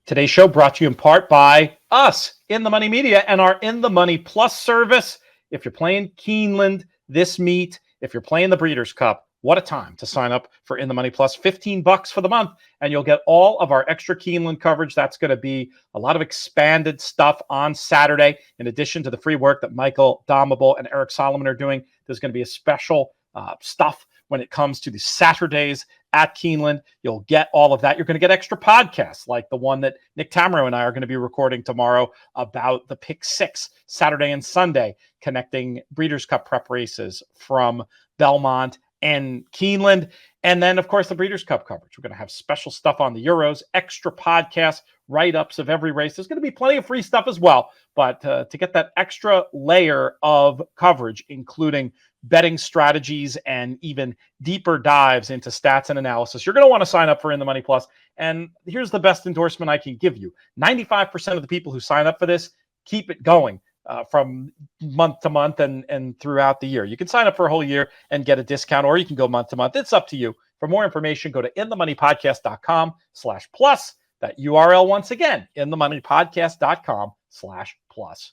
Today's show brought to you in part by us, In the Money Media, and our In the Money Plus service. If you're playing Keeneland this meet, if you're playing the Breeders' Cup, what a time to sign up for In the Money Plus. $15 for the month, and you'll get all of our extra Keeneland coverage. That's going to be a lot of expanded stuff on Saturday. In addition to the free work that Michael Domabyl and Eric Solomon are doing, there's going to be a special stuff when it comes to the Saturdays at Keeneland. You'll get all of that. You're going to get extra podcasts like the one that Nick Tamaro and I are going to be recording tomorrow about the Pick 6 Saturday and Sunday, connecting Breeders' Cup prep races from Belmont and Keeneland. And then, of course, the Breeders' Cup coverage. We're going to have special stuff on the Euros, extra podcasts, write-ups of every race. There's going to be plenty of free stuff as well. But to get that extra layer of coverage, including betting strategies and even deeper dives into stats and analysis, you're going to want to sign up for In the Money Plus. And here's the best endorsement I can give you. 95% of the people who sign up for this keep it going from month to month and throughout the year. You can sign up for a whole year and get a discount, or you can go month to month. It's up to you. For more information, go to inthemoneypodcast.com/plus. That URL once again, inthemoneypodcast.com/plus.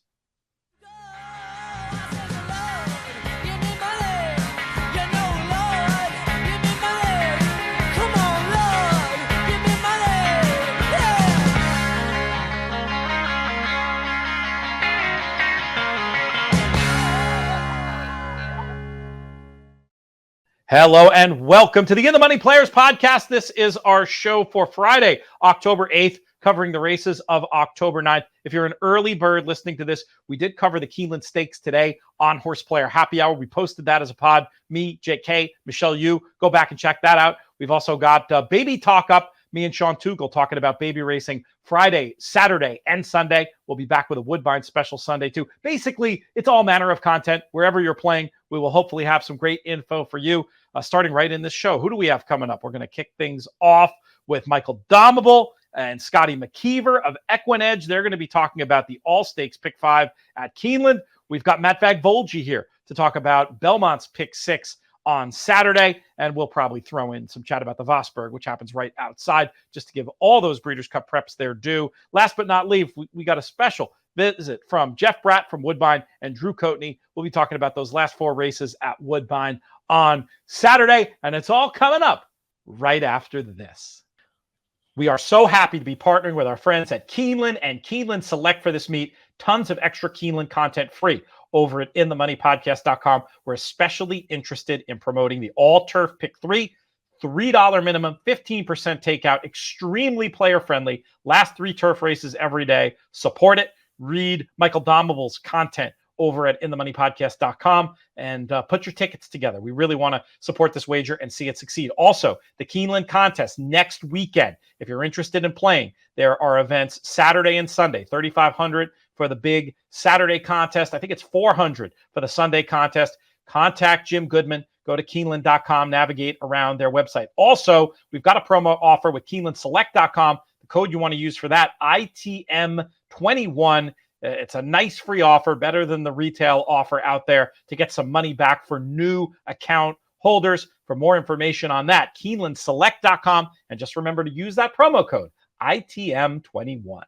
Hello and welcome to the In the Money Players podcast. This is our show for Friday, October 8th, covering the races of October 9th. If you're an early bird listening to this, we did cover the Keeneland Stakes today on Horse Player Happy Hour. We posted that as a pod. Me, JK, Michelle Yu. Go back and check that out. We've also got Baby Talk Up. Me and Sean Tugel talking about baby racing Friday, Saturday, and Sunday. We'll be back with a Woodbine special Sunday too. Basically, it's all manner of content. Wherever you're playing, we will hopefully have some great info for you. Starting right in this show. Who do we have coming up? We're going to kick things off with Michael Domabyl and Scotty McKeever of EquineEdge. They're going to be talking about the All-Stakes Pick 5 at Keeneland. We've got Matt Vagvolgyi here to talk about Belmont's Pick 6 on Saturday, and we'll probably throw in some chat about the Vosburgh, which happens right outside, just to give all those Breeders' Cup preps their due. Last but not least, we got a special visit from Jeff Bratt from Woodbine and Drew Coatney. We'll be talking about those last 4 races at Woodbine on Saturday, and it's all coming up right after this. We are so happy to be partnering with our friends at Keeneland and Keeneland Select for this meet. Tons of extra Keeneland content free over at inthemoneypodcast.com. We're especially interested in promoting the all-turf Pick 3, $3 minimum, 15% takeout, extremely player-friendly, last 3 turf races every day. Support it. Read Michael Domabyl's content over at inthemoneypodcast.com and put your tickets together. We really want to support this wager and see it succeed. Also, the Keeneland contest next weekend. If you're interested in playing, there are events Saturday and Sunday, $3,500 for the big Saturday contest. I think it's $400 for the Sunday contest. Contact Jim Goodman. Go to Keeneland.com, navigate around their website. Also, we've got a promo offer with KeenelandSelect.com. The code you want to use for that, ITM21. It's a nice free offer, better than the retail offer out there, to get some money back for new account holders. For more information on that, KeenelandSelect.com. And just remember to use that promo code, ITM21.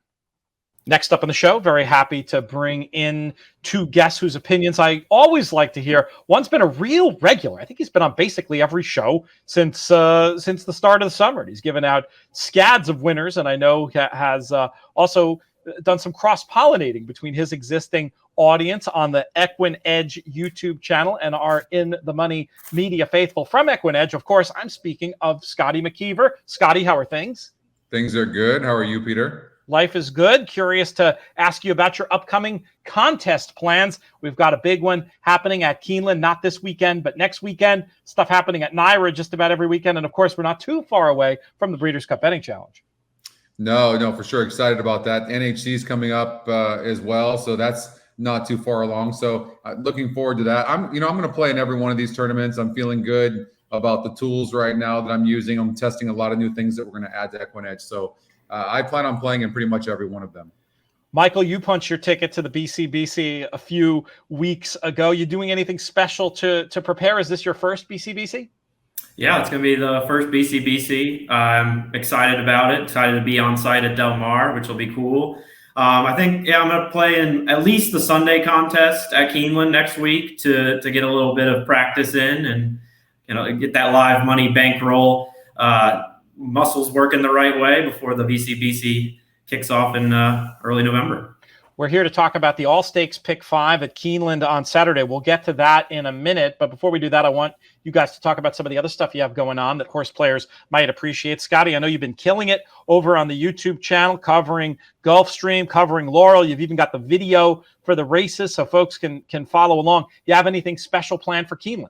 Next up on the show, very happy to bring in 2 guests whose opinions I always like to hear. One's been a real regular. I think he's been on basically every show since the start of the summer. He's given out scads of winners, and I know has also done some cross-pollinating between his existing audience on the EquineEdge YouTube channel and our In the Money Media faithful from EquineEdge. Of course, I'm speaking of Scotty McKeever. Scotty, how are things? Things are good. How are you, Peter? Life is good. Curious to ask you about your upcoming contest plans. We've got a big one happening at Keeneland, not this weekend, but next weekend. Stuff happening at Naira just about every weekend. And of course, we're not too far away from the Breeders' Cup Betting Challenge. No, for sure. Excited about that. NHC is coming up as well, so that's not too far along. So looking forward to that. I'm going to play in every one of these tournaments. I'm feeling good about the tools right now that I'm using. I'm testing a lot of new things that we're going to add to EquineEdge. So I plan on playing in pretty much every one of them. Michael, you punched your ticket to the BCBC a few weeks ago. You doing anything special to prepare? Is this your first BCBC? Yeah, it's going to be the first BCBC. I'm excited about it. Excited to be on site at Del Mar, which will be cool. I think, I'm going to play in at least the Sunday contest at Keeneland next week to get a little bit of practice in and get that live money bankroll muscles working the right way before the BCBC kicks off in early November. We're here to talk about the All Stakes Pick 5 at Keeneland on Saturday. We'll get to that in a minute, but before we do that, I want you guys to talk about some of the other stuff you have going on that horse players might appreciate. Scotty, I know you've been killing it over on the YouTube channel, covering Gulfstream, covering Laurel. You've even got the video for the races so folks can follow along. You have anything special planned for Keeneland?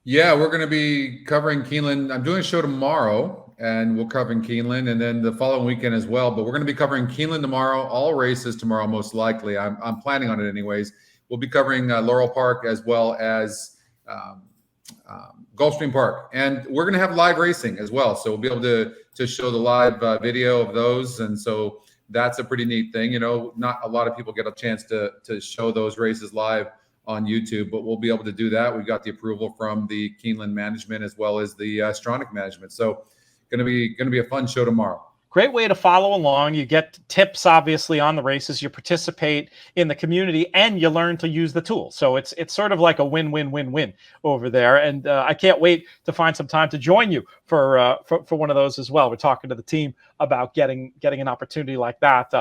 Yeah, we're going to be covering Keeneland. I'm doing a show tomorrow, and we'll cover Keeneland, and then the following weekend as well. But we're going to be covering Keeneland tomorrow, all races tomorrow, most likely. I'm planning on it anyways. We'll be covering Laurel Park as well as Gulfstream Park, and we're going to have live racing as well. So we'll be able to show the live video of those, and so that's a pretty neat thing. Not a lot of people get a chance to show those races live on YouTube, but we'll be able to do that. We've got the approval from the Keeneland management as well as the Stronach management. So going to be a fun show tomorrow. Great way to follow along. You get tips, obviously, on the races. You participate in the community, and you learn to use the tool. So it's sort of like a win-win-win-win over there. And I can't wait to find some time to join you for one of those as well. We're talking to the team about getting an opportunity like that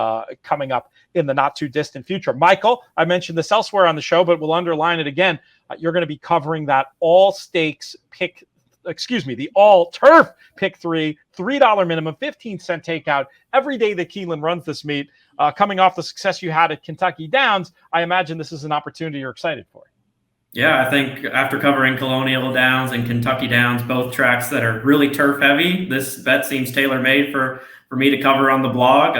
coming up in the not too distant future. Michael, I mentioned this elsewhere on the show, but we'll underline it again. You're going to be covering that the all turf pick $3 minimum, 15-cent takeout every day that Keeneland runs this meet. Coming off the success you had at Kentucky Downs, I imagine this is an opportunity you're excited for. Yeah, I think after covering Colonial Downs and Kentucky Downs, both tracks that are really turf heavy, this bet seems tailor-made for me to cover on the blog.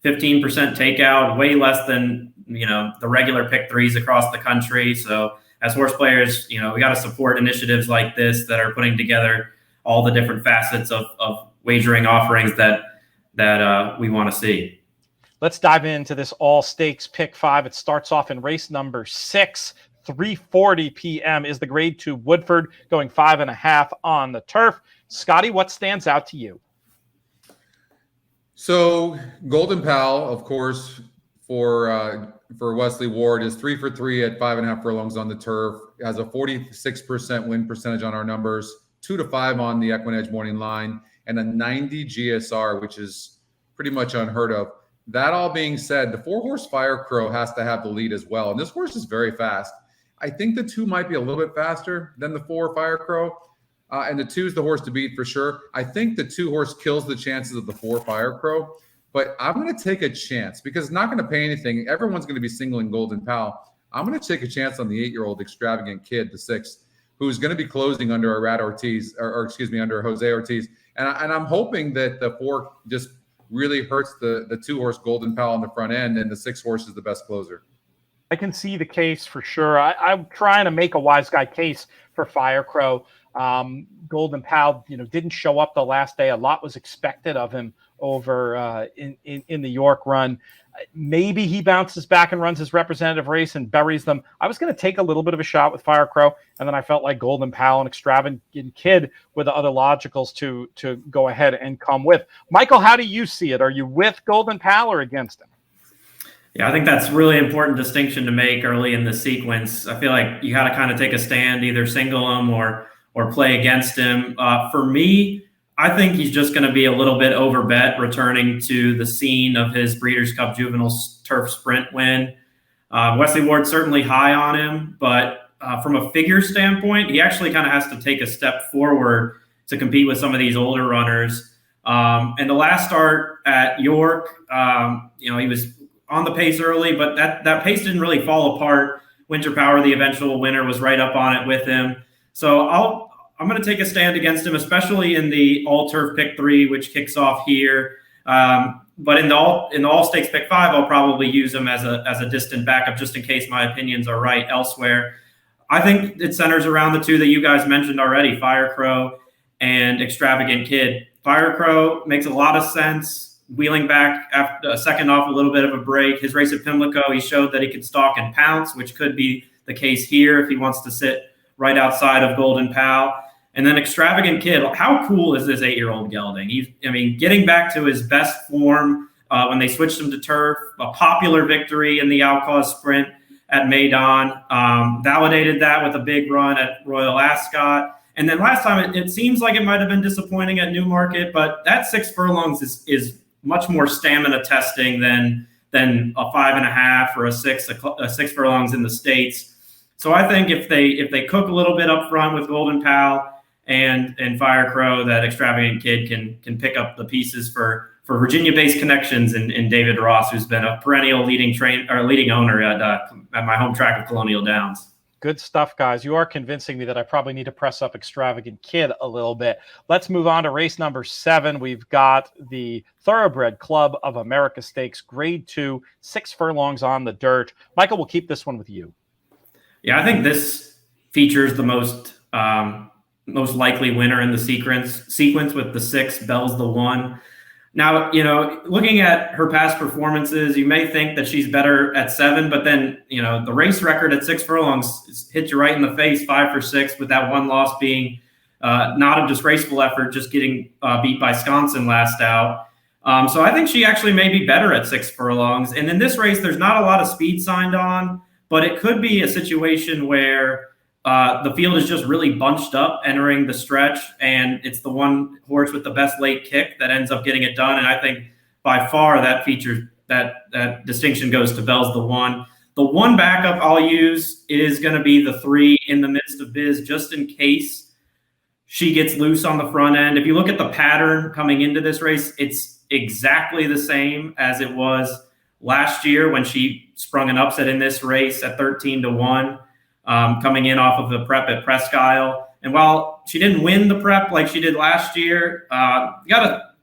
15% takeout, way less than the regular pick threes across the country. So as horse players, we got to support initiatives like this that are putting together all the different facets of wagering offerings that we want to see. Let's dive into this all stakes pick 5. It starts off in race number 6. 3:40 p.m. is the grade 2 Woodford, going 5.5 on the turf. Scotty, what stands out to you? So Golden Powell, of course, for Wesley Ward is 3 for 3 at 5.5 furlongs on the turf. Has a 46% win percentage on our numbers, 2-5 on the EquineEdge morning line, and a 90 GSR, which is pretty much unheard of. That all being said, the 4-horse Fire Crow has to have the lead as well, and this horse is very fast. I think the 2 might be a little bit faster than the 4 Fire Crow, and the 2 is the horse to beat for sure. I think the 2 horse kills the chances of the 4 Fire Crow. But I'm going to take a chance because it's not going to pay anything. Everyone's going to be singling Golden Powell. I'm going to take a chance on the 8-year-old Extravagant Kid, the 6, who's going to be closing under a Rat Ortiz, under Jose Ortiz. And I'm hoping that the 4 just really hurts the 2-horse Golden Powell on the front end, and the 6-horse is the best closer. I can see the case for sure. I'm trying to make a wise guy case for Fire Crow. Golden Powell, didn't show up the last day. A lot was expected of him over in the York run. Maybe he bounces back and runs his representative race and buries them. I was going to take a little bit of a shot with Fire Crow, and then I felt like Golden Powell and Extravagant Kid were the other logicals to go ahead and come with. Michael, how do you see it? Are you with Golden Powell or against him? Yeah, I think that's really important distinction to make early in the sequence. I feel like you got to kind of take a stand, either single him or play against him. For me, I think he's just going to be a little bit overbet returning to the scene of his Breeders' Cup Juvenile Turf Sprint win. Wesley Ward certainly high on him, but from a figure standpoint, he actually kind of has to take a step forward to compete with some of these older runners. And the last start at York, he was on the pace early, but that pace didn't really fall apart. Winter Power, the eventual winner, was right up on it with him. So I'm going to take a stand against him, especially in the all-turf pick 3, which kicks off here. But in the all stakes pick 5, I'll probably use him as a distant backup, just in case my opinions are right elsewhere. I think it centers around the 2 that you guys mentioned already, Fire Crow and Extravagant Kid. Fire Crow makes a lot of sense. Wheeling back after a second off a little bit of a break. His race at Pimlico, he showed that he could stalk and pounce, which could be the case here if he wants to sit right outside of Golden Powell. And then Extravagant Kid, how cool is this 8-year-old gelding? Getting back to his best form when they switched him to turf, a popular victory in the Outclaw Sprint at Maidan, validated that with a big run at Royal Ascot. And then last time, it seems like it might have been disappointing at Newmarket, but that 6 furlongs is much more stamina testing than a 5.5 or a 6 furlongs in the States. So I think if they cook a little bit up front with Golden Pal and Fire Crow, that Extravagant Kid can pick up the pieces for Virginia-based connections in David Ross, who's been a perennial leading owner at my home track of Colonial Downs. Good stuff, guys. You are convincing me that I probably need to press up Extravagant Kid a little bit. Let's move on to race number 7. We've got the Thoroughbred Club of America Stakes, Grade 2, 6 furlongs on the dirt. Michael, we'll keep this one with you. Yeah, I think this features the most likely winner in the sequence with the 6, Bell's the 1. Now, looking at her past performances, you may think that she's better at 7, but then, the race record at 6 furlongs hits you right in the face, 5 for 6, with that one loss being not a disgraceful effort, just getting beat by Sconson last out. So I think she actually may be better at 6 furlongs. And in this race, there's not a lot of speed signed on, but it could be a situation where the field is just really bunched up entering the stretch, and it's the one horse with the best late kick that ends up getting it done. And I think by far that distinction goes to Bell's the 1. The one backup I'll use is going to be the 3 In the Midst of Biz, just in case she gets loose on the front end. If you look at the pattern coming into this race, it's exactly the same as it was last year when she sprung an upset in this race at 13-1. Coming in off of the prep at Presque Isle. And while she didn't win the prep like she did last year, got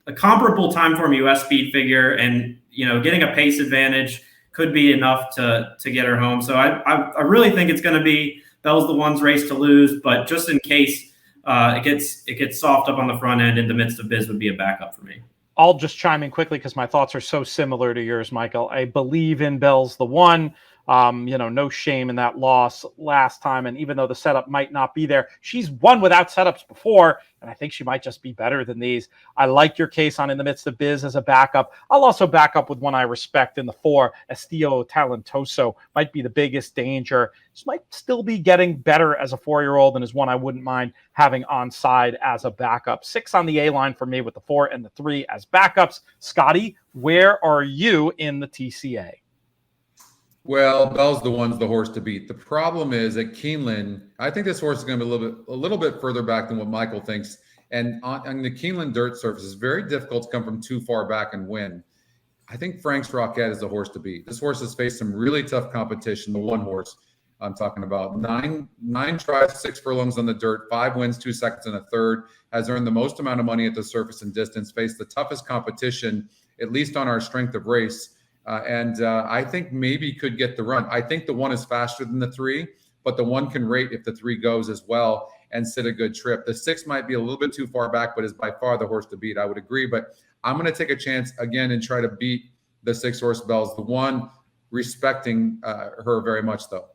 a comparable time form US speed figure, and getting a pace advantage could be enough to get her home. So I really think it's going to be Bell's the 1's race to lose, but just in case it gets soft up on the front end, In the Midst of Biz would be a backup for me. I'll just chime in quickly because my thoughts are so similar to yours, Michael. I believe in Bell's the 1. No shame in that loss last time. And even though the setup might not be there, she's won without setups before. And I think she might just be better than these. I like your case on In the Midst of Biz as a backup. I'll also back up with one I respect in the 4, Estillo Talentoso. Might be the biggest danger. This might still be getting better as a 4-year-old and is one I wouldn't mind having on side as a backup. 6 on the A line for me with the 4 and the 3 as backups. Scotty, where are you in the TCA? Well, Bell's the 1's the horse to beat. The problem is at Keeneland, I think this horse is going to be a little bit further back than what Michael thinks. And on the Keeneland dirt surface, it's very difficult to come from too far back and win. I think Frank's Rocket is the horse to beat. This horse has faced some really tough competition. The 1 horse I'm talking about, 9 tries, 6 furlongs on the dirt, 5 wins, 2 seconds and a third, has earned the most amount of money at the surface and distance, faced the toughest competition, at least on our strength of race. And I think maybe could get the run. I think the 1 is faster than the 3, but the 1 can rate if the 3 goes as well and sit a good trip. The 6 might be a little bit too far back, but is by far the horse to beat. I would agree, but I'm going to take a chance again and try to beat the 6 horse Bell's the 1, respecting her very much though.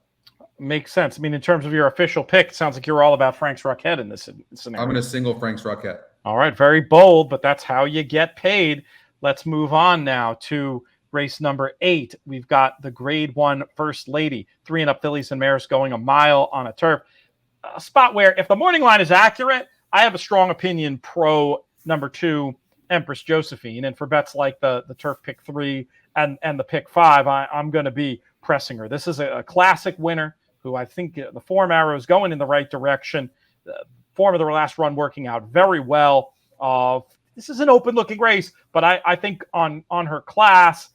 Makes sense. I mean, in terms of your official pick, it sounds like you're all about Frank's Rocket in this scenario. I'm going to single Frank's Rocket. All right, very bold, but that's how you get paid. Let's move on now to race number 8. We've got the Grade 1 First Lady, 3-and-up fillies and mares going a mile on a turf. A spot where, if the morning line is accurate, I have a strong opinion pro number 2, Empress Josephine. And for bets like the turf pick 3 and the pick 5, I'm going to be pressing her. This is a classic winner who I think the form arrow is going in the right direction. The form of the last run working out very well. This is an open-looking race, but I think on her class,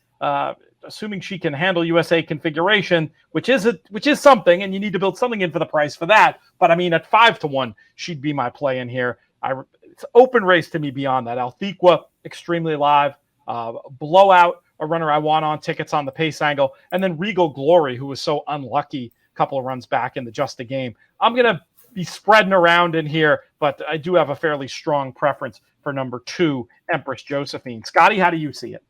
assuming she can handle USA configuration, which is something, and you need to build something in for the price for that. But I mean, at 5-1, she'd be my play in here. It's open race to me beyond that. Althequa, extremely live. Blowout, a runner I want on tickets on the pace angle. And then Regal Glory, who was so unlucky a couple of runs back in the Just a Game. I'm going to be spreading around in here, but I do have a fairly strong preference for number 2, Empress Josephine. Scotty, how do you see it?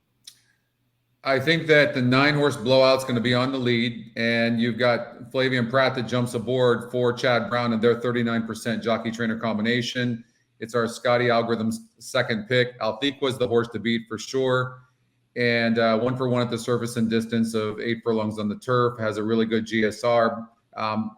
I think that the 9-horse blowout's going to be on the lead, and you've got Flavian Pratt that jumps aboard for Chad Brown and their 39% jockey trainer combination. It's our Scotty algorithm's second pick. Althequa's the horse to beat for sure. And 1-for-1 at the surface and distance of 8 furlongs on the turf, has a really good GSR.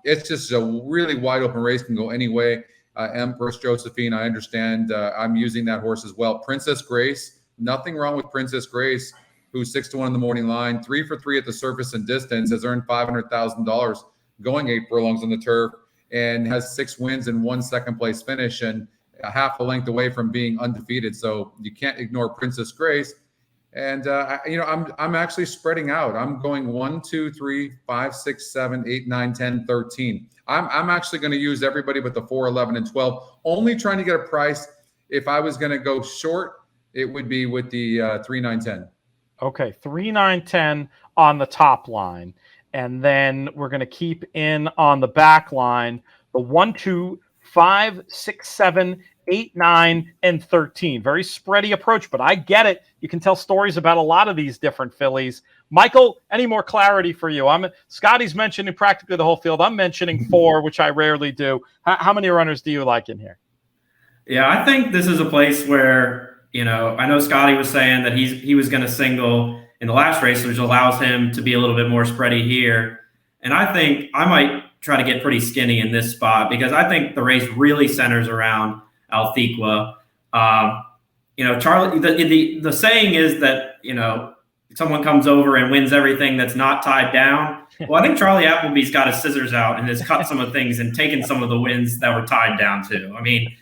It's just a really wide open race, can go any way. Empress Josephine, I understand. I'm using that horse as well. Princess Grace, nothing wrong with Princess Grace, who's 6-1 in the morning line, 3 for 3 at the surface and distance, has earned $500,000 going 8 furlongs on the turf, and has 6 wins and 1 second place finish, and a half a length away from being undefeated. So you can't ignore Princess Grace. And I'm actually spreading out. I'm going 1, 2, 3, 5, 6, 7, 8, 9, 10, 13. I'm actually going to use everybody but the 4, 11, and 12. Only trying to get a price. If I was going to go short, it would be with the 3, 9, 10. Okay, 3, 9, 10 on the top line. And then we're going to keep in on the back line the 1, 2, 5, 6, 7, 8, 9, and 13. Very spready approach, but I get it. You can tell stories about a lot of these different fillies. Michael, any more clarity for you? Scotty's mentioning practically the whole field. I'm mentioning 4, which I rarely do. How many runners do you like in here? Yeah, I think this is a place where, I know Scotty was saying that he was going to single in the last race, which allows him to be a little bit more spready here. And I think I might try to get pretty skinny in this spot because I think the race really centers around Althequa. Charlie, the saying is that, someone comes over and wins everything that's not tied down. Well, I think Charlie Appleby's got his scissors out and has cut some of things and taken some of the wins that were tied down too. I mean,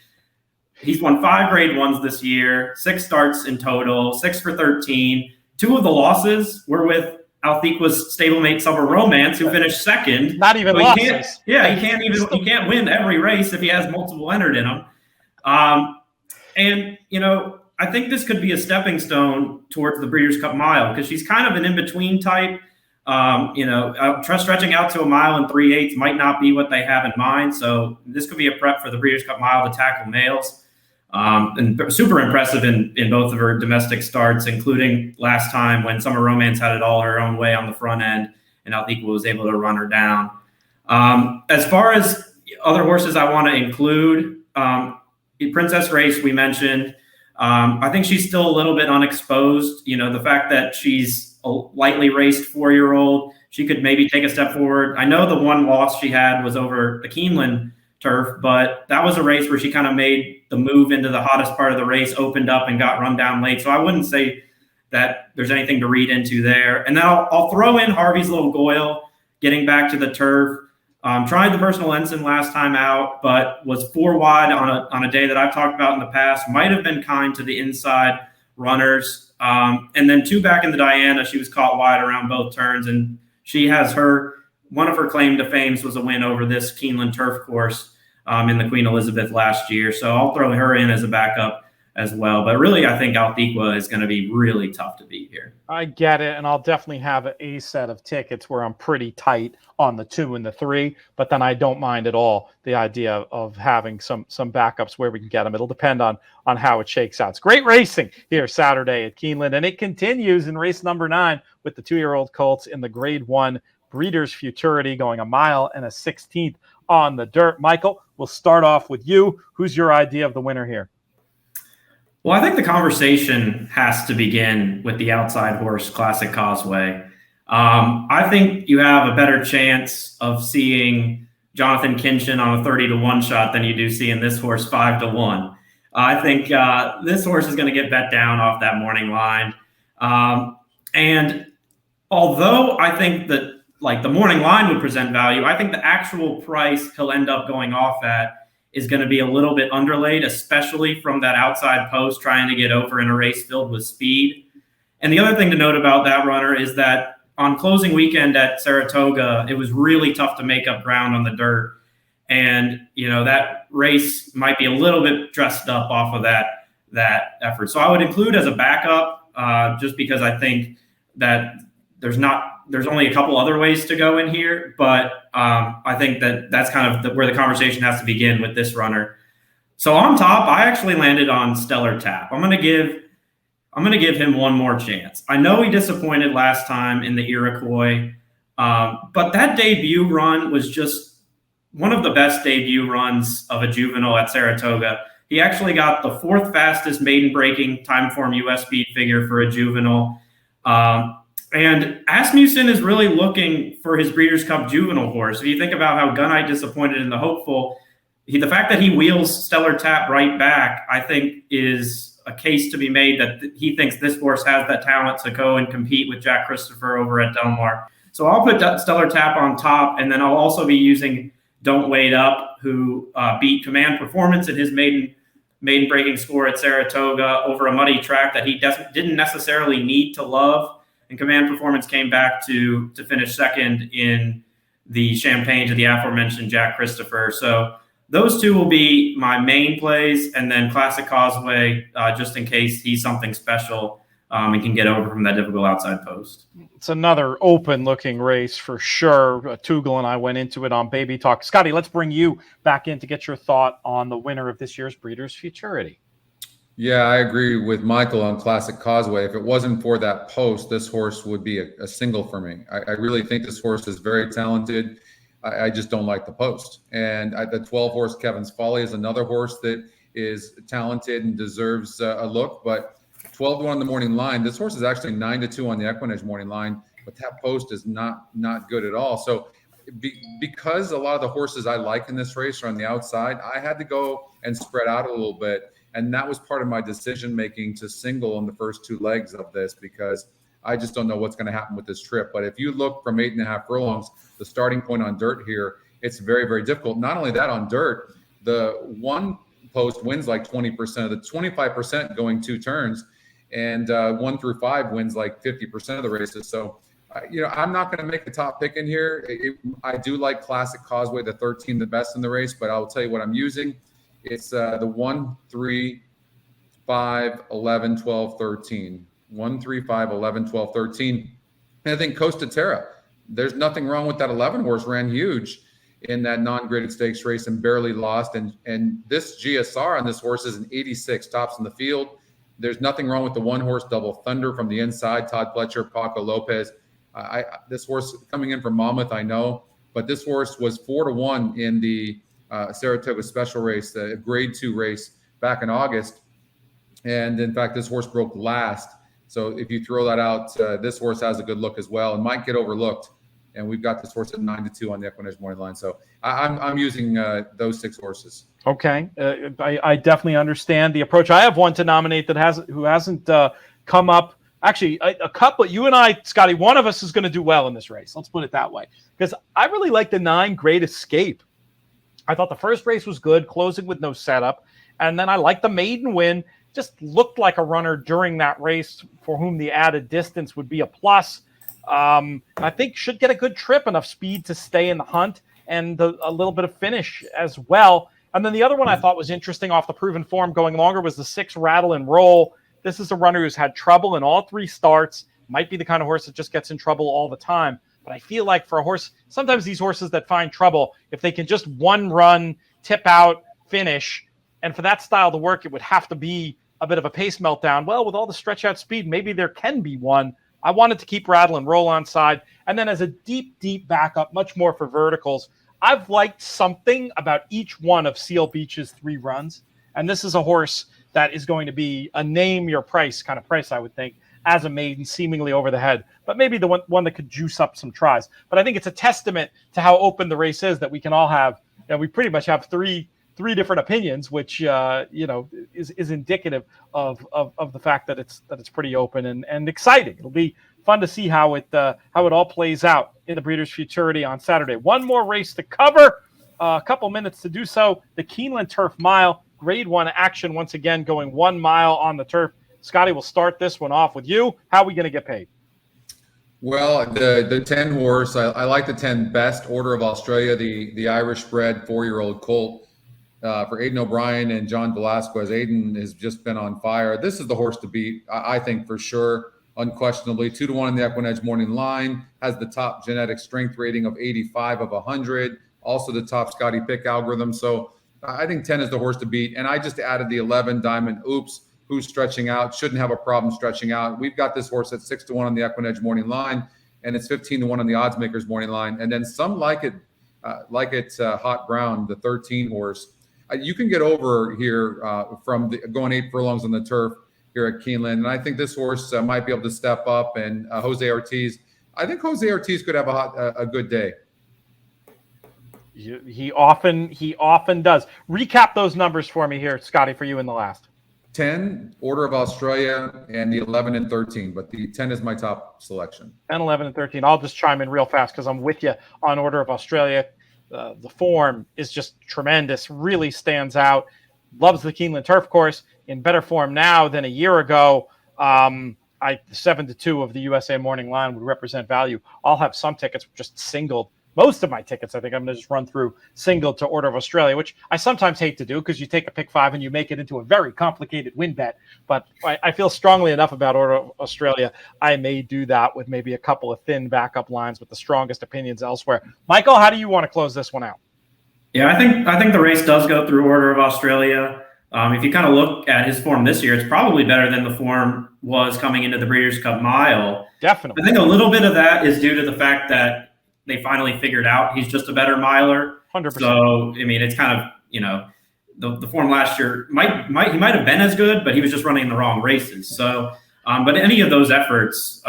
he's won 5 grade 1s this year, 6 starts in total, 6 for 13. 2 of the losses were with Althequa's stablemate Summer Romance, who finished second. Not even so losses. He can't win every race if he has multiple entered in them. I think this could be a stepping stone towards the Breeders' Cup Mile because she's kind of an in-between type. Stretching out to a mile and 3/8 might not be what they have in mind. So this could be a prep for the Breeders' Cup Mile to tackle males. And super impressive in both of her domestic starts, including last time when Summer Romance had it all her own way on the front end and Althequa was able to run her down. As far as other horses I want to include, Princess Grace we mentioned. I think she's still a little bit unexposed. The fact that she's a lightly raced 4-year-old, she could maybe take a step forward. I know the one loss she had was over the Keeneland turf, but that was a race where she kind of made the move into the hottest part of the race, opened up and got run down late. So I wouldn't say that there's anything to read into there. And then I'll throw in Harvey's Little Goyle, getting back to the turf. Tried the personal ensign last time out, but was 4 wide on a day that I've talked about in the past. Might have been kind to the inside runners. And then 2 back in the Diana, she was caught wide around both turns, and she has one of her claim to fames was a win over this Keeneland turf course in the Queen Elizabeth last year. So I'll throw her in as a backup as well. But really, I think Althequa is going to be really tough to beat here. I get it, and I'll definitely have a set of tickets where I'm pretty tight on the 2 and the 3, but then I don't mind at all the idea of having some backups where we can get them. It'll depend on how it shakes out. It's great racing here Saturday at Keeneland, and it continues in race number 9 with the 2-year-old colts in the Grade 1 Breeders' Futurity going 1 mile and a 16th on the dirt. Michael, we'll start off with you. Who's your idea of the winner here? Well, I think the conversation has to begin with the outside horse, Classic Causeway. I think you have a better chance of seeing Jonathan Kinchin on a 30-1 shot than you do seeing this horse 5-1. I think this horse is going to get bet down off that morning line. And although I think that the morning line would present value, I think the actual price he'll end up going off at is going to be a little bit underlaid, especially from that outside post trying to get over in a race filled with speed. And the other thing to note about that runner is that on closing weekend at Saratoga, it was really tough to make up ground on the dirt. And, that race might be a little bit dressed up off of that effort. So I would include as a backup just because I think that there's only a couple other ways to go in here, but I think that's kind of where the conversation has to begin with this runner. So on top, I actually landed on Stellar Tap. I'm going to give I'm going to give him one more chance. I know he disappointed last time in the Iroquois, but that debut run was just one of the best debut runs of a juvenile at Saratoga. He actually got the 4th fastest maiden breaking time form US speed figure for a juvenile. And Asmussen is really looking for his Breeders' Cup juvenile horse. If you think about how Gunite disappointed in the Hopeful, the fact that he wheels Stellar Tap right back, I think, is a case to be made that he thinks this horse has that talent to go and compete with Jack Christopher over at Del Mar. So I'll put Stellar Tap on top, and then I'll also be using Don't Wait Up, who beat Command Performance in his maiden breaking score at Saratoga over a muddy track that he didn't necessarily need to love. And Command Performance came back to finish second in the Champagne to the aforementioned Jack Christopher. So those two will be my main plays, and then Classic Causeway, just in case he's something special and can get over from that difficult outside post. It's another open-looking race for sure. Tugel and I went into it on Baby Talk. Scotty, let's bring you back in to get your thought on the winner of this year's Breeders' Futurity. Yeah, I agree with Michael on Classic Causeway. If it wasn't for that post, this horse would be a single for me. I really think this horse is very talented. I just don't like the post. And the 12-horse Kevin's Folly is another horse that is talented and deserves a look. But 12-1 on the morning line, this horse is actually 9-2 on the EquineEdge morning line, but that post is not good at all. So because a lot of the horses I like in this race are on the outside, I had to go and spread out a little bit. And that was part of my decision-making to single in the first 2 legs of this, because I just don't know what's going to happen with this trip. But if you look from 8.5 furlongs, the starting point on dirt here, it's very, very difficult. Not only that, on dirt, the one post wins like 20% of the 25% going 2 turns, and 1 through 5 wins like 50% of the races. So, I'm not going to make the top pick in here. I do like Classic Causeway, the 13, the best in the race, but I'll tell you what I'm using. It's the 1, 3, 5, 11, 12, 13. 1, 3, 5, 11, 12, 13. And I think Costa Terra, there's nothing wrong with that 11 horse, ran huge in that non-graded stakes race and barely lost. And this GSR on this horse is an 86, tops in the field. There's nothing wrong with the 1 horse Double Thunder from the inside, Todd Fletcher, Paco Lopez. This horse coming in from Monmouth, I know, but this horse was 4-1 in the Saratoga Special race, the grade 2 race back in August. And in fact, this horse broke last. So if you throw that out, this horse has a good look as well and might get overlooked. And we've got this horse at 9-2 on the EquineEdge morning line. So I'm using those 6 horses. Okay. I definitely understand the approach. I have one to nominate who hasn't come up. Actually, a couple. You and I, Scotty, one of us is going to do well in this race. Let's put it that way. Because I really like the 9 Great Escape. I thought the first race was good, closing with no setup. And then I like the maiden win. Just looked like a runner during that race for whom the added distance would be a plus. I think should get a good trip, enough speed to stay in the hunt, and a little bit of finish as well. And then the other one I thought was interesting off the proven form going longer was the 6 Rattle and Roll. This is a runner who's had trouble in all 3 starts. Might be the kind of horse that just gets in trouble all the time. But I feel like for a horse, sometimes these horses that find trouble, if they can just one run, tip out, finish, and for that style to work, it would have to be a bit of a pace meltdown. Well, with all the stretch out speed, maybe there can be one. I wanted to keep Rattle and Roll on side. And then as a deep, deep backup, much more for verticals, I've liked something about each one of Seal Beach's 3 runs. And this is a horse that is going to be a name your price kind of price, I would think, as a maiden, seemingly over the head. But maybe the one that could juice up some tries. But I think it's a testament to how open the race is that we can all have, we pretty much have three different opinions, which is indicative of the fact that it's pretty open and exciting. It'll be fun to see how it all plays out in the Breeders' Futurity on Saturday. One more race to cover, a couple minutes to do so. The Keeneland Turf Mile, Grade 1 action once again, going 1 mile on the turf. Scotty, we'll start this one off with you. How are we going to get paid? Well, the 10 horse, I like the 10 best, Order of Australia, the Irish bred 4-year-old colt. For Aidan O'Brien and John Velasquez. Aidan has just been on fire. This is the horse to beat, I think, for sure, unquestionably. 2-1 in the EquineEdge morning line, has the top genetic strength rating of 85 of 100, also the top Scotty pick algorithm. So I think 10 is the horse to beat. And I just added the 11 Diamond Oops who's stretching out, shouldn't have a problem stretching out. We've got this horse at 6-1 on the EquineEdge morning line, and it's 15-1 on the odds makers morning line. And then some like it Hot Brown, the 13 horse. You can get over here from going 8 furlongs on the turf here at Keeneland. And I think this horse might be able to step up. And Jose Ortiz, I think Jose Ortiz could have a good day. He often does. Recap those numbers for me here, Scotty, for you in the last. 10, Order of Australia, and the 11 and 13. But the 10 is my top selection. 10, 11, and 13. I'll just chime in real fast because I'm with you on Order of Australia. The form is just tremendous, really stands out. Loves the Keeneland turf course, in better form now than a year ago. 7-2 of the USA morning line would represent value. I'll have some tickets just singled. Most of my tickets, I think I'm going to just run through single to Order of Australia, which I sometimes hate to do because you take a pick 5 and you make it into a very complicated win bet. But I feel strongly enough about Order of Australia. I may do that with maybe a couple of thin backup lines with the strongest opinions elsewhere. Michael, how do you want to close this one out? Yeah, I think the race does go through Order of Australia. If you kind of look at his form this year, it's probably better than the form was coming into the Breeders' Cup Mile. Definitely. I think a little bit of that is due to the fact that they finally figured out he's just a better miler. 100%. So, I mean, it's kind of, the form last year he might have been as good, but he was just running in the wrong races. So, but any of those efforts,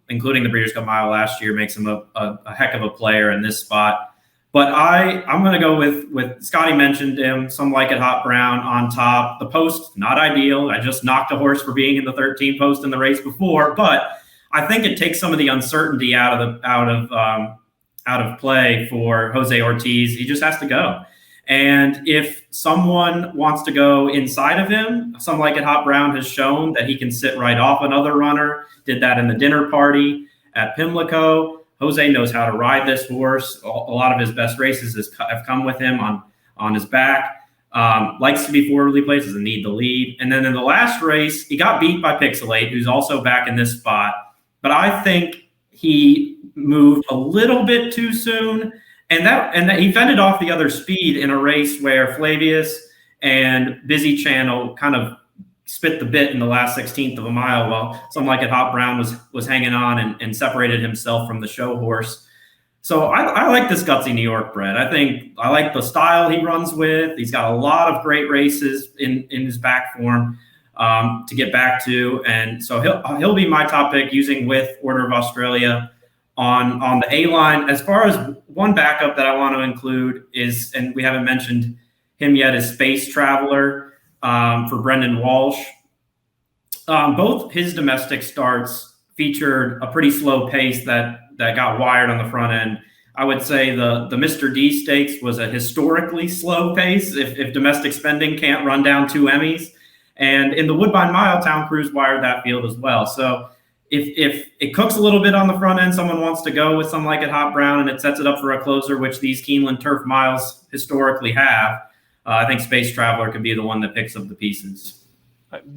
including the Breeders' Cup Mile last year, makes him a heck of a player in this spot. But I'm going to go with Scotty mentioned him, some like it Hot Brown on top. The post, not ideal. I just knocked a horse for being in the 13 post in the race before, but I think it takes some of the uncertainty out of play for Jose Ortiz. He just has to go. And if someone wants to go inside of him, some like it Hot Brown has shown that he can sit right off another runner. Did that in the dinner party at Pimlico. Jose knows how to ride this horse. A lot of his best races have come with him on his back. Likes to be forwardly placed, doesn't need the lead. And then in the last race, he got beat by Pixelate, who's also back in this spot. But I think he moved a little bit too soon, and that he fended off the other speed in a race where Flavius and Busy Channel kind of spit the bit in the last 16th of a mile, while some like it Hot Brown was hanging on and separated himself from the show horse. So I like this gutsy New York bred. I like the style he runs with. He's got a lot of great races in his back form to get back to, and so he'll be my top pick using with Order of Australia on the A line. As far as one backup that I want to include is, and we haven't mentioned him yet, is Space Traveler for Brendan Walsh. Both his domestic starts featured a pretty slow pace that got wired on the front end. I would say the Mr. D Stakes was a historically slow pace if domestic spending can't run down 2 Emmys. And in the Woodbine Mile, Town Cruise wired that field as well. So if it cooks a little bit on the front end, someone wants to go with some like it Hot Brown and it sets it up for a closer, which these Keeneland turf miles historically have, I think Space Traveler can be the one that picks up the pieces.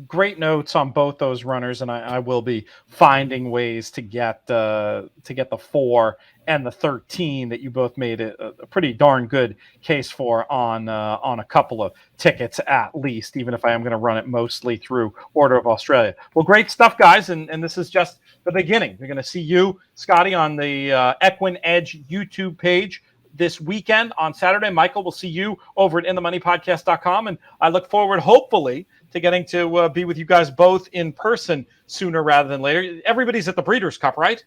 Great notes on both those runners, and I will be finding ways to get the 4 and the 13 that you both made a pretty darn good case for on a couple of tickets at least, even if I am going to run it mostly through Order of Australia. Well, great stuff, guys, and this is just the beginning. We're going to see you, Scotty, on the EquineEdge YouTube page this weekend on Saturday. Michael, we'll see you over at InTheMoneyPodcast.com, and I look forward, hopefully, to getting to be with you guys both in person sooner rather than later. Everybody's at the Breeders' Cup, right?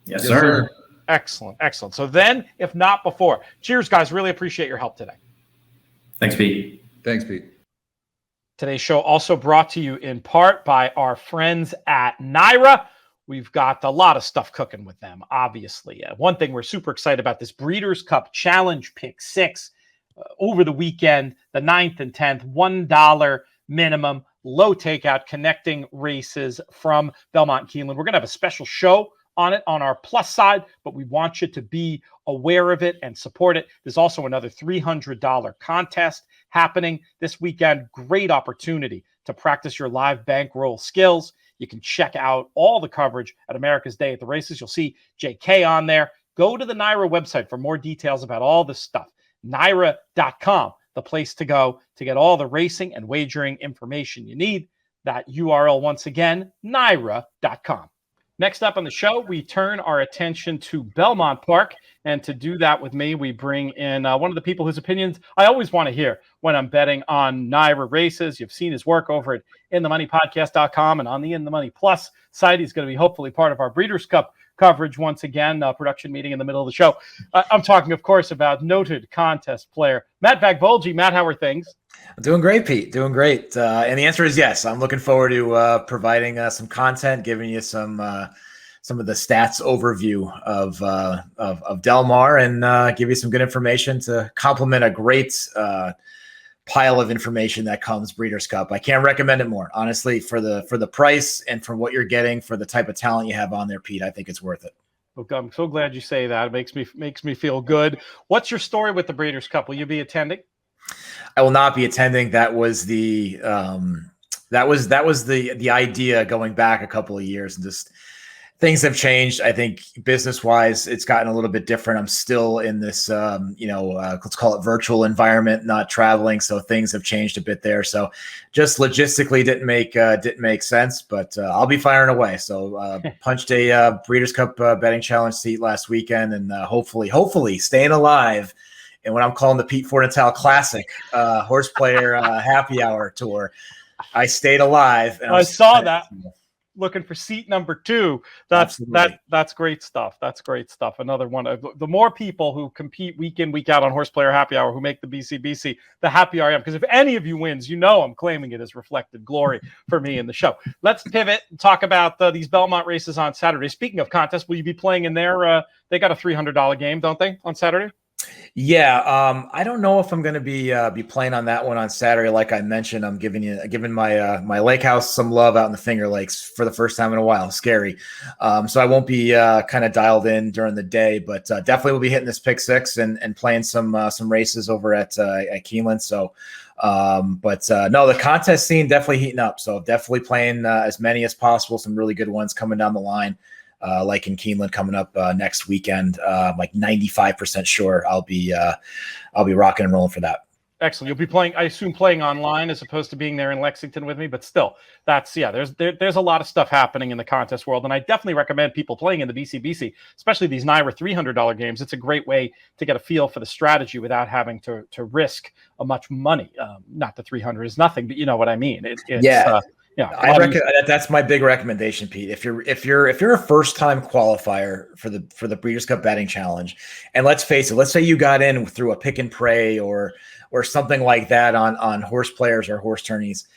Yes, sir. Excellent. So then, if not before. Cheers, guys. Really appreciate your help today. Thanks, Pete. Today's show also brought to you in part by our friends at NYRA. We've got a lot of stuff cooking with them, obviously. One thing we're super excited about, this Breeders' Cup Challenge Pick 6 over the weekend, the 9th and 10th, $1 minimum, low takeout, connecting races from Belmont Keeneland. We're going to have a special show on it on our plus side, but we want you to be aware of it and support it. There's also another $300 contest happening this weekend. Great opportunity to practice your live bankroll skills. You can check out all the coverage at America's Day at the Races. You'll see JK on there. Go to the NYRA website for more details about all this stuff. NYRA.com, the place to go to get all the racing and wagering information you need. That URL once again, NYRA.com. Next up on the show, we turn our attention to Belmont Park. And to do that with me, we bring in one of the people whose opinions I always want to hear when I'm betting on NYRA races. You've seen his work over at InTheMoneyPodcast.com and on the In the Money Plus site. He's going to be hopefully part of our Breeders' Cup coverage once again, production meeting in the middle of the show. I'm talking, of course, about noted contest player Matt Vagvolgyi. Matt, how are things? I'm doing great, Pete. Doing great. And the answer is yes. I'm looking forward to providing some content, giving you some of the stats overview of Del Mar, and give you some good information to complement a great pile of information that comes Breeders' Cup. I can't recommend it more, honestly, for the price and for what you're getting, for the type of talent you have on there, Pete. I think it's worth it. Okay, I'm so glad you say that. It makes me feel good. What's your story with the Breeders' Cup? Will you be attending? I will not be attending. That was the idea going back a couple of years, and just things have changed. I think business wise, it's gotten a little bit different. I'm still in this, let's call it virtual environment, not traveling. So things have changed a bit there. So just logistically didn't make sense, but I'll be firing away. So punched a Breeders' Cup betting challenge seat last weekend, and hopefully staying alive. And what I'm calling the Pete Fortintel Classic Horse Player Happy Hour Tour, I stayed alive. And I saw that. Looking for seat number 2. That's great stuff. That's great stuff. Another one of the more people who compete week in, week out on Horse Player Happy Hour, who make the BCBC, the happier I am. Because if any of you wins, I'm claiming it as reflected glory for me in the show. Let's pivot and talk about these Belmont races on Saturday. Speaking of contests, will you be playing in there? They got a $300 game, don't they, on Saturday? Yeah, I don't know if I'm going to be playing on that one on Saturday. Like I mentioned, I'm giving my lake house some love out in the Finger Lakes for the first time in a while. Scary, so I won't be kind of dialed in during the day, but definitely will be hitting this pick six and playing some races over at Keeneland. So, no, the contest scene definitely heating up. So definitely playing as many as possible. Some really good ones coming down the line. Like in Keeneland coming up next weekend, like 95% sure I'll be rocking and rolling for that. Excellent. You'll be playing, I assume, playing online as opposed to being there in Lexington with me, but still, there's a lot of stuff happening in the contest world, and I definitely recommend people playing in the BCBC, especially these NYRA $300 games. It's a great way to get a feel for the strategy without having to risk much money. Not that 300 is nothing, but you know what I mean. That's my big recommendation, Pete. If you're a first time qualifier for the Breeders' Cup betting challenge, and let's face it, let's say you got in through a pick and pray or something like that on horse players or horse tourneys,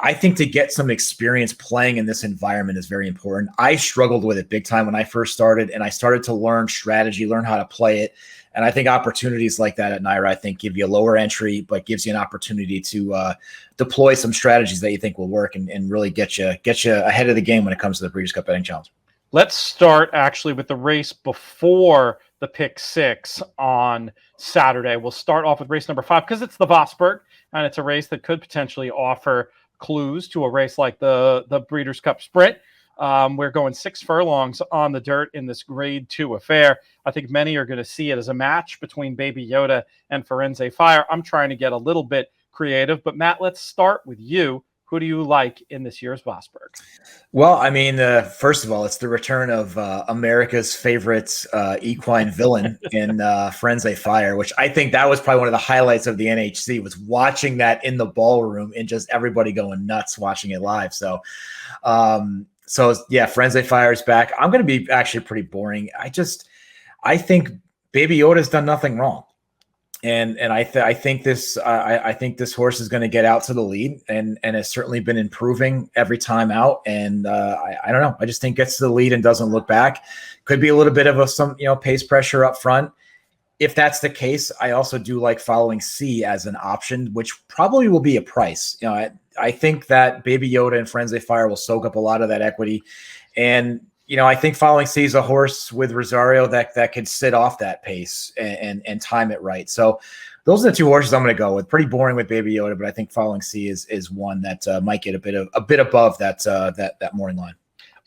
I think to get some experience playing in this environment is very important. I struggled with it big time when I first started, and I started to learn strategy, learn how to play it. And I think opportunities like that at NYRA, I think, give you a lower entry, but gives you an opportunity to deploy some strategies that you think will work and really get you ahead of the game when it comes to the Breeders' Cup betting challenge. Let's start actually with the race before the pick six on Saturday. We'll start off with race number 5 because it's the Vosburgh, and it's a race that could potentially offer clues to a race like the Breeders' Cup Sprint. We're going 6 furlongs on the dirt in this grade 2 affair. I think many are going to see it as a match between Baby Yoda and Firenze Fire. I'm trying to get a little bit creative, but Matt, let's start with you. Who do you like in this year's Vosburgh? Well, I mean, first of all, it's the return of America's favorite equine villain in Firenze Fire, which I think that was probably one of the highlights of the NHC, was watching that in the ballroom and just everybody going nuts watching it live. So yeah, Firenze Fire is back. I'm going to be actually pretty boring. I think Baby Yoda's done nothing wrong. And I think this horse is going to get out to the lead and has certainly been improving every time out. And I don't know. I just think gets to the lead and doesn't look back. Could be a little bit of some pace pressure up front. If that's the case, I also do like Following C as an option, which probably will be a price. I think that Baby Yoda and Firenze Fire will soak up a lot of that equity. And I think Following C is a horse with Rosario that could sit off that pace and time it right. So those are the 2 horses I'm going to go with. Pretty boring with Baby Yoda, but I think Following C is one that might get a bit above that morning line.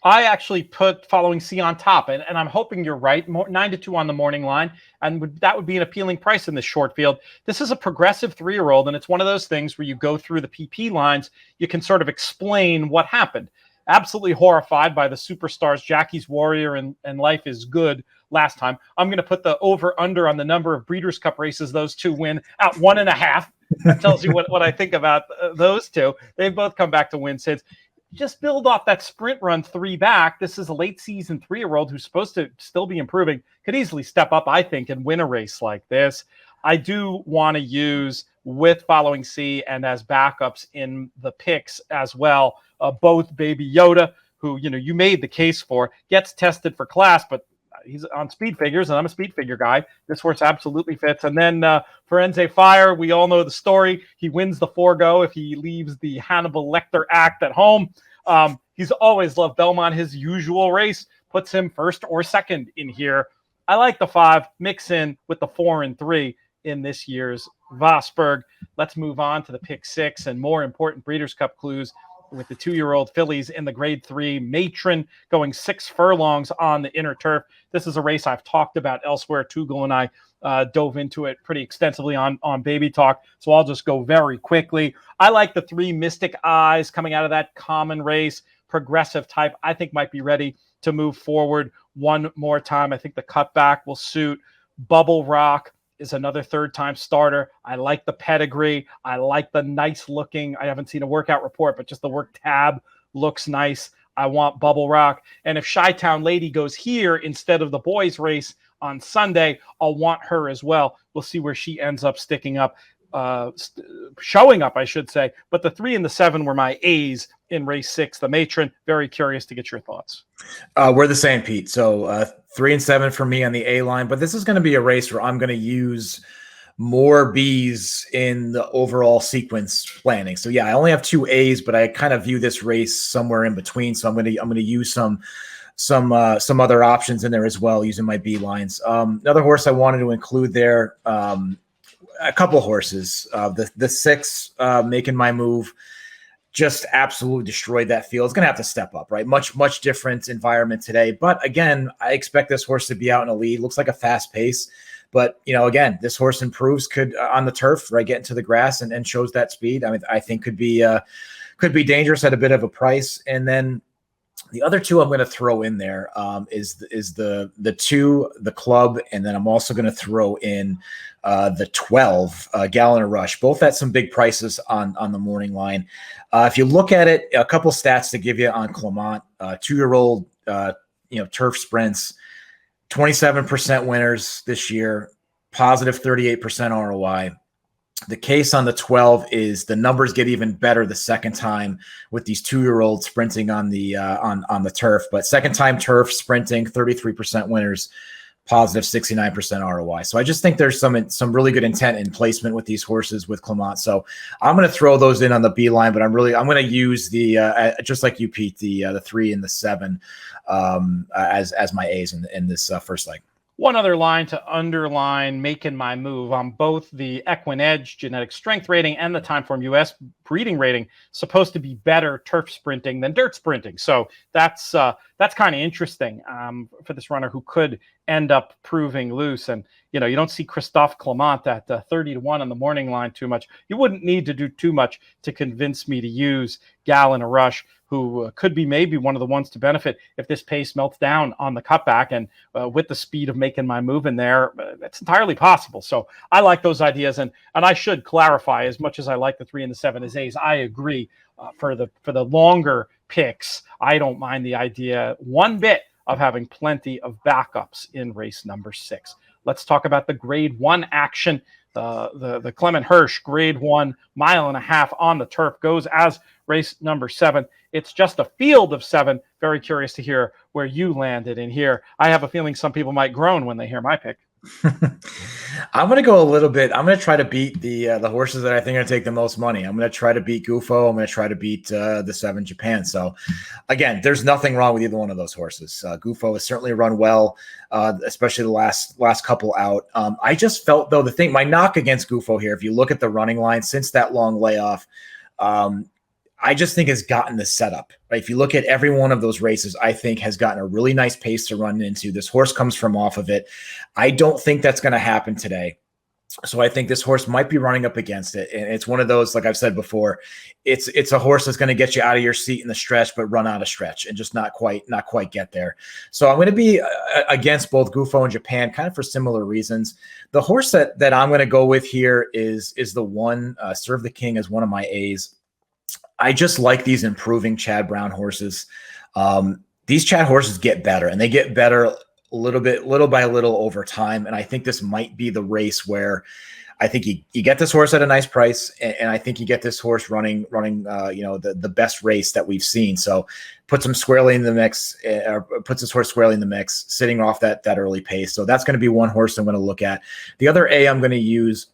I actually put Following C on top, and I'm hoping you're right. 9-2 on the morning line, and that would be an appealing price in this short field. This is a progressive 3-year-old, and it's one of those things where you go through the PP lines, you can sort of explain what happened. Absolutely horrified by the superstars Jackie's Warrior and Life is Good last time. I'm going to put the over-under on the number of Breeders' Cup races those two win at 1.5. That tells you what I think about those two. They've both come back to win since. Just build off that sprint run 3 back. This is a late season 3-year-old who's supposed to still be improving. Could easily step up, I think, and win a race like this. I do want to use with Following C and as backups in the picks as well. Both Baby Yoda, who you made the case for, gets tested for class, but he's on speed figures, and I'm a speed figure guy. This horse absolutely fits. And then Firenze Fire, we all know the story. He wins the Forgo if he leaves the Hannibal Lecter act at home. He's always loved Belmont. His usual race puts him first or second in here. I like the 5, mix in with the 4 and 3 in this year's Vosburgh. Let's move on to the pick 6 and more important Breeders' Cup clues with the 2-year-old fillies in the grade 3 Matron going 6 furlongs on the inner turf. This is a race I've talked about elsewhere. Tugel and I dove into it pretty extensively on Baby Talk, so I'll just go very quickly. I like the 3 Mystic Eyes coming out of that common race, progressive type. I think might be ready to move forward one more time. I think the cutback will suit. Bubble Rock is another 3rd-time starter. I like the pedigree. I like the nice looking. I haven't seen a workout report, but just the work tab looks nice. I want Bubble Rock. And if Chi-Town Lady goes here instead of the boys race on Sunday, I'll want her as well. We'll see where she ends up showing up, I should say. But the 3 and the 7 were my A's in race 6, the Matron. Very curious to get your thoughts. We're the same, Pete. So 3 and 7 for me on the A line, but this is going to be a race where I'm going to use more B's in the overall sequence planning. So yeah, I only have 2 A's, but I kind of view this race somewhere in between. So I'm going to use some other options in there as well, using my B lines. Another horse I wanted to include there, a couple horses. The 6 Making My Move just absolutely destroyed that field. It's going to have to step up, right? Much different environment today. But again, I expect this horse to be out in a lead. Looks like a fast pace. But, again, this horse improves, could on the turf, right, get into the grass and shows that speed. I mean, I think could be dangerous at a bit of a price. And then the other 2 I'm going to throw in there is the 2, the Club, and then I'm also going to throw in the 12, Gallon of Rush, both at some big prices on the morning line. If you look at it, a couple stats to give you on Clement, 2-year-old, turf sprints, 27% winners this year, positive 38% ROI. The case on the 12 is the numbers get even better the second time with these 2-year-olds sprinting on the turf. But second time turf sprinting, 33% winners, positive 69% ROI. So I just think there's some really good intent in placement with these horses with Clement. So I'm going to throw those in on the B line, but I'm going to use the just like you, Pete, the 3 and the 7 as my A's in this first leg. One other line to underline Making My Move on both the EquineEdge genetic strength rating and the Timeform US breeding rating, supposed to be better turf sprinting than dirt sprinting. So that's kind of interesting for this runner who could end up proving loose. And, you don't see Christophe Clement at 30-1 on the morning line too much. You wouldn't need to do too much to convince me to use Gallon of Rush, who could be maybe one of the ones to benefit if this pace melts down on the cutback. And with the speed of Making My Move in there, that's entirely possible. So I like those ideas. And I should clarify, as much as I like the 3 and the 7 as A's, I agree for the longer picks. I don't mind the idea one bit of having plenty of backups in race number 6. Let's talk about the grade 1 action. The Clement Hirsch grade 1 1.5 on the turf goes as race number 7. It's just a field of 7. Very curious to hear where you landed in here. I have a feeling some people might groan when they hear my pick. I'm going to go a little bit. I'm going to try to beat the horses that I think are going to take the most money. I'm going to try to beat Gufo. I'm going to try to beat the 7 Japan. So again, there's nothing wrong with either one of those horses. Gufo has certainly run well, especially the last couple out. I just felt, though, my knock against Gufo here, if you look at the running line since that long layoff, I just think has gotten the setup. Right? If you look at every one of those races, I think has gotten a really nice pace to run into. This horse comes from off of it. I don't think that's going to happen today. So I think this horse might be running up against it. And it's one of those, like I've said before, it's a horse that's going to get you out of your seat in the stretch, but run out of stretch and just not quite get there. So I'm going to be against both Gufo and Japan, kind of for similar reasons. The horse that I'm going to go with here is the one, Serve the King, as one of my A's. I just like these improving Chad Brown horses. These Chad horses get better, and they get better little by little over time. And I think this might be the race where I think you get this horse at a nice price, and I think you get this horse running the best race that we've seen. So puts him squarely in the mix, or puts this horse squarely in the mix, sitting off that early pace. So that's going to be one horse I'm going to look at. The other A I'm going to use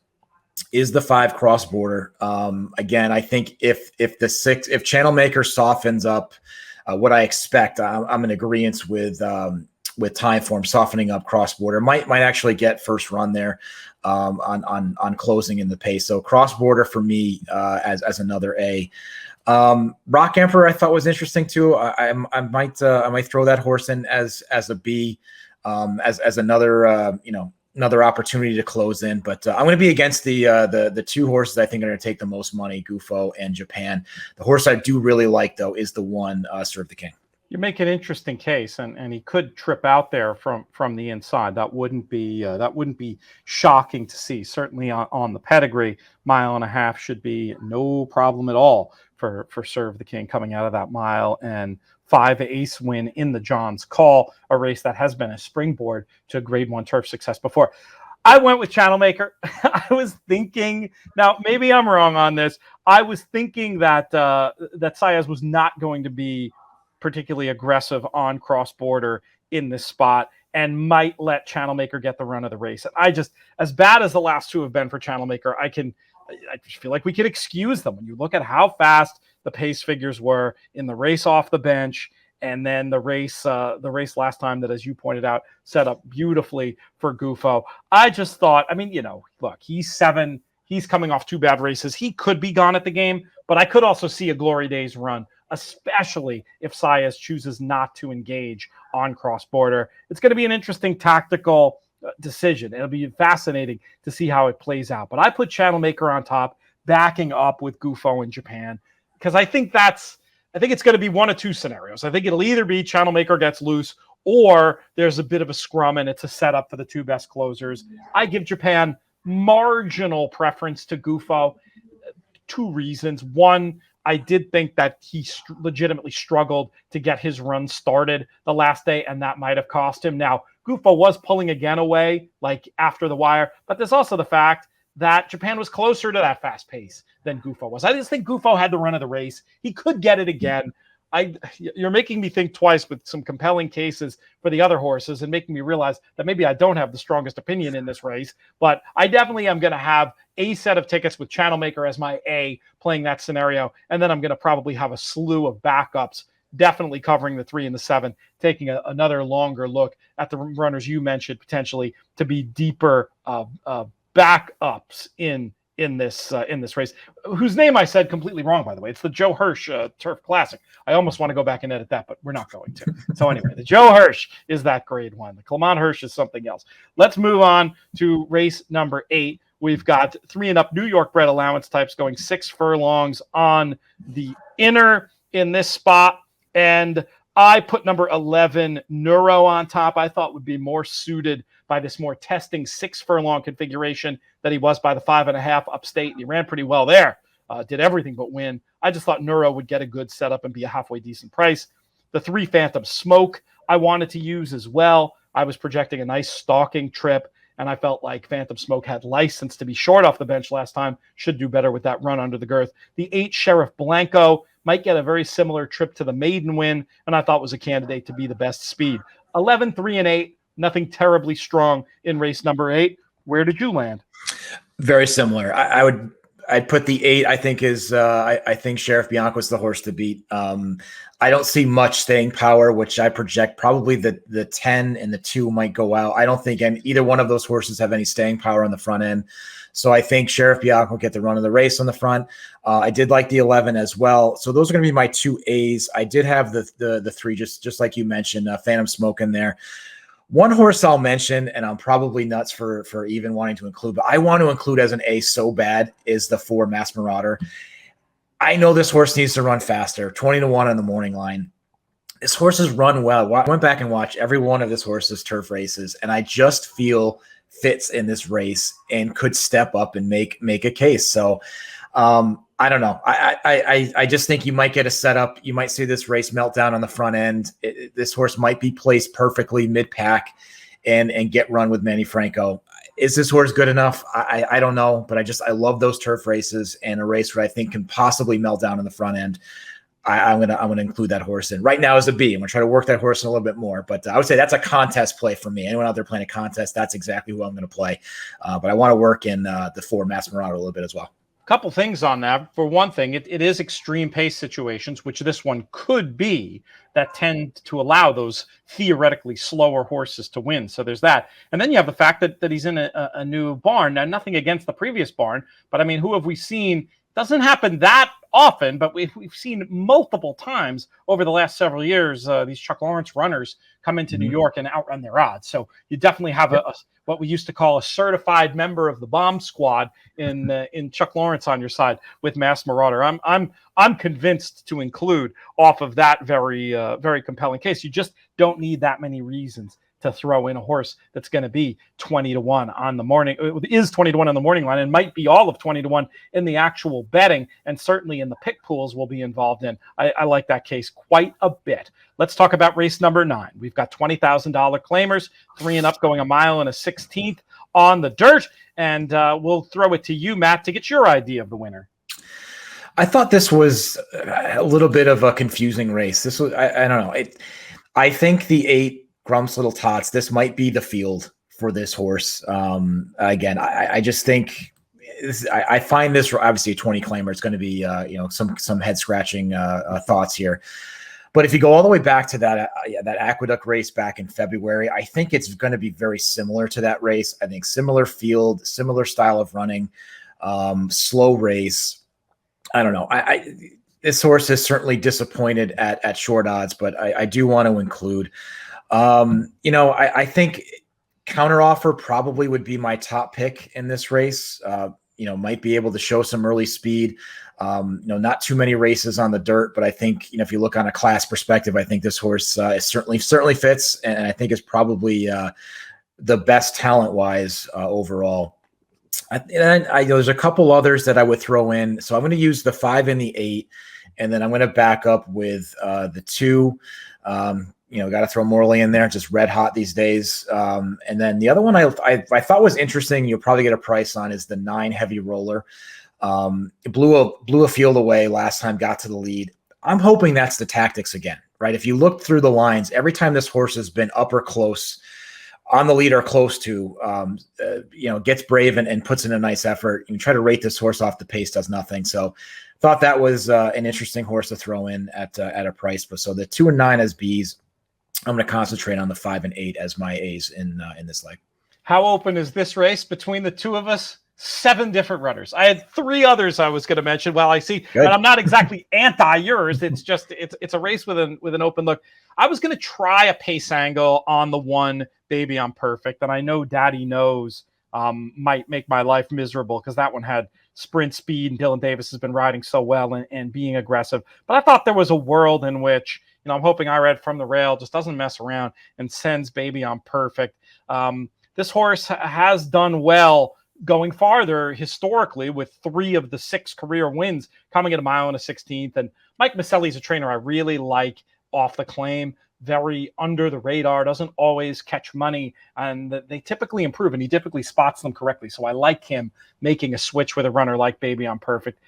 is the 5 Cross Border. Again, I think if Channel Maker softens up what I expect, I'm in agreement with Time Form softening up Cross Border. Might actually get first run there on closing in the pace. So Cross Border for me as another A. Rock Emperor I thought was interesting too. I might throw that horse in as a B, as another another opportunity to close in. But I'm going to be against the two horses I think are going to take the most money, Gufo and Japan. The horse I do really like though is the one Serve the King. You make an interesting case, and he could trip out there from the inside. That wouldn't be shocking to see. Certainly on the pedigree, 1.5 miles should be no problem at all for Serve the King coming out of that mile, and 5 ace win in the John's Call, a race that has been a springboard to Grade 1 turf success before. I went with Channel Maker. I was thinking, now maybe I'm wrong on this. I was thinking that Saez was not going to be particularly aggressive on Cross Border in this spot and might let Channel Maker get the run of the race. And I just, as bad as the last two have been for Channel Maker, I just feel like we can excuse them. When you look at how fast the pace figures were in the race off the bench, and then the race last time that, as you pointed out, set up beautifully for Gufo. I just thought, look, he's 7. He's coming off 2 bad races. He could be gone at the game, but I could also see a Glory Days run, especially if Saez chooses not to engage on Cross Border. It's going to be an interesting tactical decision. It'll be fascinating to see how it plays out. But I put Channel Maker on top, backing up with Gufo in Japan, because I think it's going to be one of 2 scenarios. I think it'll either be Channel Maker gets loose, or there's a bit of a scrum and it's a setup for the 2 best closers. I give Japan marginal preference to Gufo. 2 reasons. One, I did think that he legitimately struggled to get his run started the last day, and that might have cost him. Now, Gufo was pulling again away, like after the wire, but there's also the fact that Japan was closer to that fast pace than Gufo was. I just think Gufo had the run of the race. He could get it again. You're making me think twice with some compelling cases for the other horses and making me realize that maybe I don't have the strongest opinion in this race, but I definitely am going to have a set of tickets with Channel Maker as my A playing that scenario. And then I'm going to probably have a slew of backups, definitely covering the 3 and the 7, taking another longer look at the runners you mentioned potentially to be deeper backups in this race, whose name I said completely wrong, by the way. It's the Joe Hirsch Turf Classic. I almost want to go back and edit that, but we're not going to. So anyway, the Joe Hirsch is that Grade 1. The Clement Hirsch is something else. Let's move on to race number 8. We've got 3 and up New York bred allowance types going 6 furlongs on the inner in this spot. And I put number 11, Neuro, on top. I thought would be more suited by this more testing 6 furlong configuration that he was by the 5.5 upstate. And he ran pretty well there. Did everything but win. I just thought Neuro would get a good setup and be a halfway decent price. The 3 Phantom Smoke I wanted to use as well. I was projecting a nice stalking trip, and I felt like Phantom Smoke had license to be short off the bench last time. Should do better with that run under the girth. The 8 Sheriff Blanco might get a very similar trip to the maiden win, and I thought was a candidate to be the best speed. 11, 3, and 8. Nothing terribly strong in race number 8. Where did you land? Very similar. I'd put the 8. I think I think Sheriff Bianco is the horse to beat. I don't see much staying power, which I project probably the 10 and the 2 might go out. I don't think either one of those horses have any staying power on the front end. So I think Sheriff Bianco will get the run of the race on the front. I did like the 11 as well. So those are going to be my 2 A's. I did have the 3, just like you mentioned, Phantom Smoke in there. One horse I'll mention, and I'm probably nuts for even wanting to include, but I want to include as an A so bad, is the 4 Mass Marauder. I know this horse needs to run faster, 20-1 on the morning line. This horse has run well. I went back and watched every one of this horse's turf races, and I just feel fits in this race and could step up and make a case. So I don't know. I just think you might get a setup. You might see this race melt down on the front end. This horse might be placed perfectly mid-pack and get run with Manny Franco. Is this horse good enough? I don't know, but I love those turf races, and a race where I think can possibly melt down in the front end. I'm gonna include that horse in. Right now as a B. I'm gonna try to work that horse in a little bit more, but I would say that's a contest play for me. Anyone out there playing a contest, that's exactly who I'm gonna play. But I want to work in the 4 Mass Marauder a little bit as well. Couple things on that. For one thing, it is extreme pace situations, which this one could be, that tend to allow those theoretically slower horses to win. So there's that. And then you have the fact that he's in a new barn. Now, nothing against the previous barn, but I mean, who have we seen? Doesn't happen that often, but we've seen multiple times over the last several years these Chuck Lawrence runners come into New York and outrun their odds. So you definitely have a what we used to call a certified member of the bomb squad in Chuck Lawrence on your side with Mass Marauder. I'm convinced to include off of that very very compelling case. You just don't need that many reasons to throw in a horse that's going to be 20-1 on the morning. It is 20-1 on the morning line and might be all of 20-1 in the actual betting, and certainly in the pick pools we'll be involved in. I like that case quite a bit. Let's talk about race number 9. We've got $20,000 claimers, 3 and up, going 1 mile and a 16th on the dirt, and we'll throw it to you, Matt, to get your idea of the winner. I thought this was a little bit of a confusing race. This was, I don't know. I think the 8 Grump's Little Tots, this might be the field for this horse. Again, I just think I find this, obviously a 20 claimer. It's going to be some head scratching thoughts here. But if you go all the way back to that Aqueduct race back in February, I think it's going to be very similar to that race. I think similar field, similar style of running, slow race. I don't know. This horse is certainly disappointed at short odds, but I do want to include. I think Counteroffer probably would be my top pick in this race. Might be able to show some early speed. Not too many races on the dirt, but I think, if you look on a class perspective, I think this horse certainly fits, and I think is probably the best talent wise overall. There's a couple others that I would throw in. So I'm going to use the 5 and the 8, and then I'm going to back up with the 2. Got to throw Morley in there, just red hot these days. And then the other one I thought was interesting, you'll probably get a price on, is the 9 Heavy Roller. It blew a field away last time, got to the lead. I'm hoping that's the tactics again, right? If you look through the lines, every time this horse has been up or close on the lead or close to, gets brave and puts in a nice effort. You can try to rate this horse off the pace, does nothing. So thought that was an interesting horse to throw in at a price. But so the 2 and 9 as Bs. I'm going to concentrate on the 5 and 8 as my A's in this leg. How open is this race between the two of us? 7 different runners. I had 3 others I was going to mention. Well, I see, Good. And I'm not exactly anti yours. It's just it's a race with an open look. I was going to try a pace angle on the 1 Baby I'm Perfect, and I know Daddy Knows might make my life miserable because that one had sprint speed, and Dylan Davis has been riding so well and being aggressive. But I thought there was a world in which, I'm hoping Irad From the Rail just doesn't mess around and sends Baby I'm Perfect. This horse has done well going farther historically, with 3 of the 6 career wins coming at 1 mile and a 16th. And Mike Maselli's a trainer I really like off the claim. Very under the radar, doesn't always catch money, and they typically improve, and he typically spots them correctly. So I like him making a switch with a runner like Baby I'm Perfect.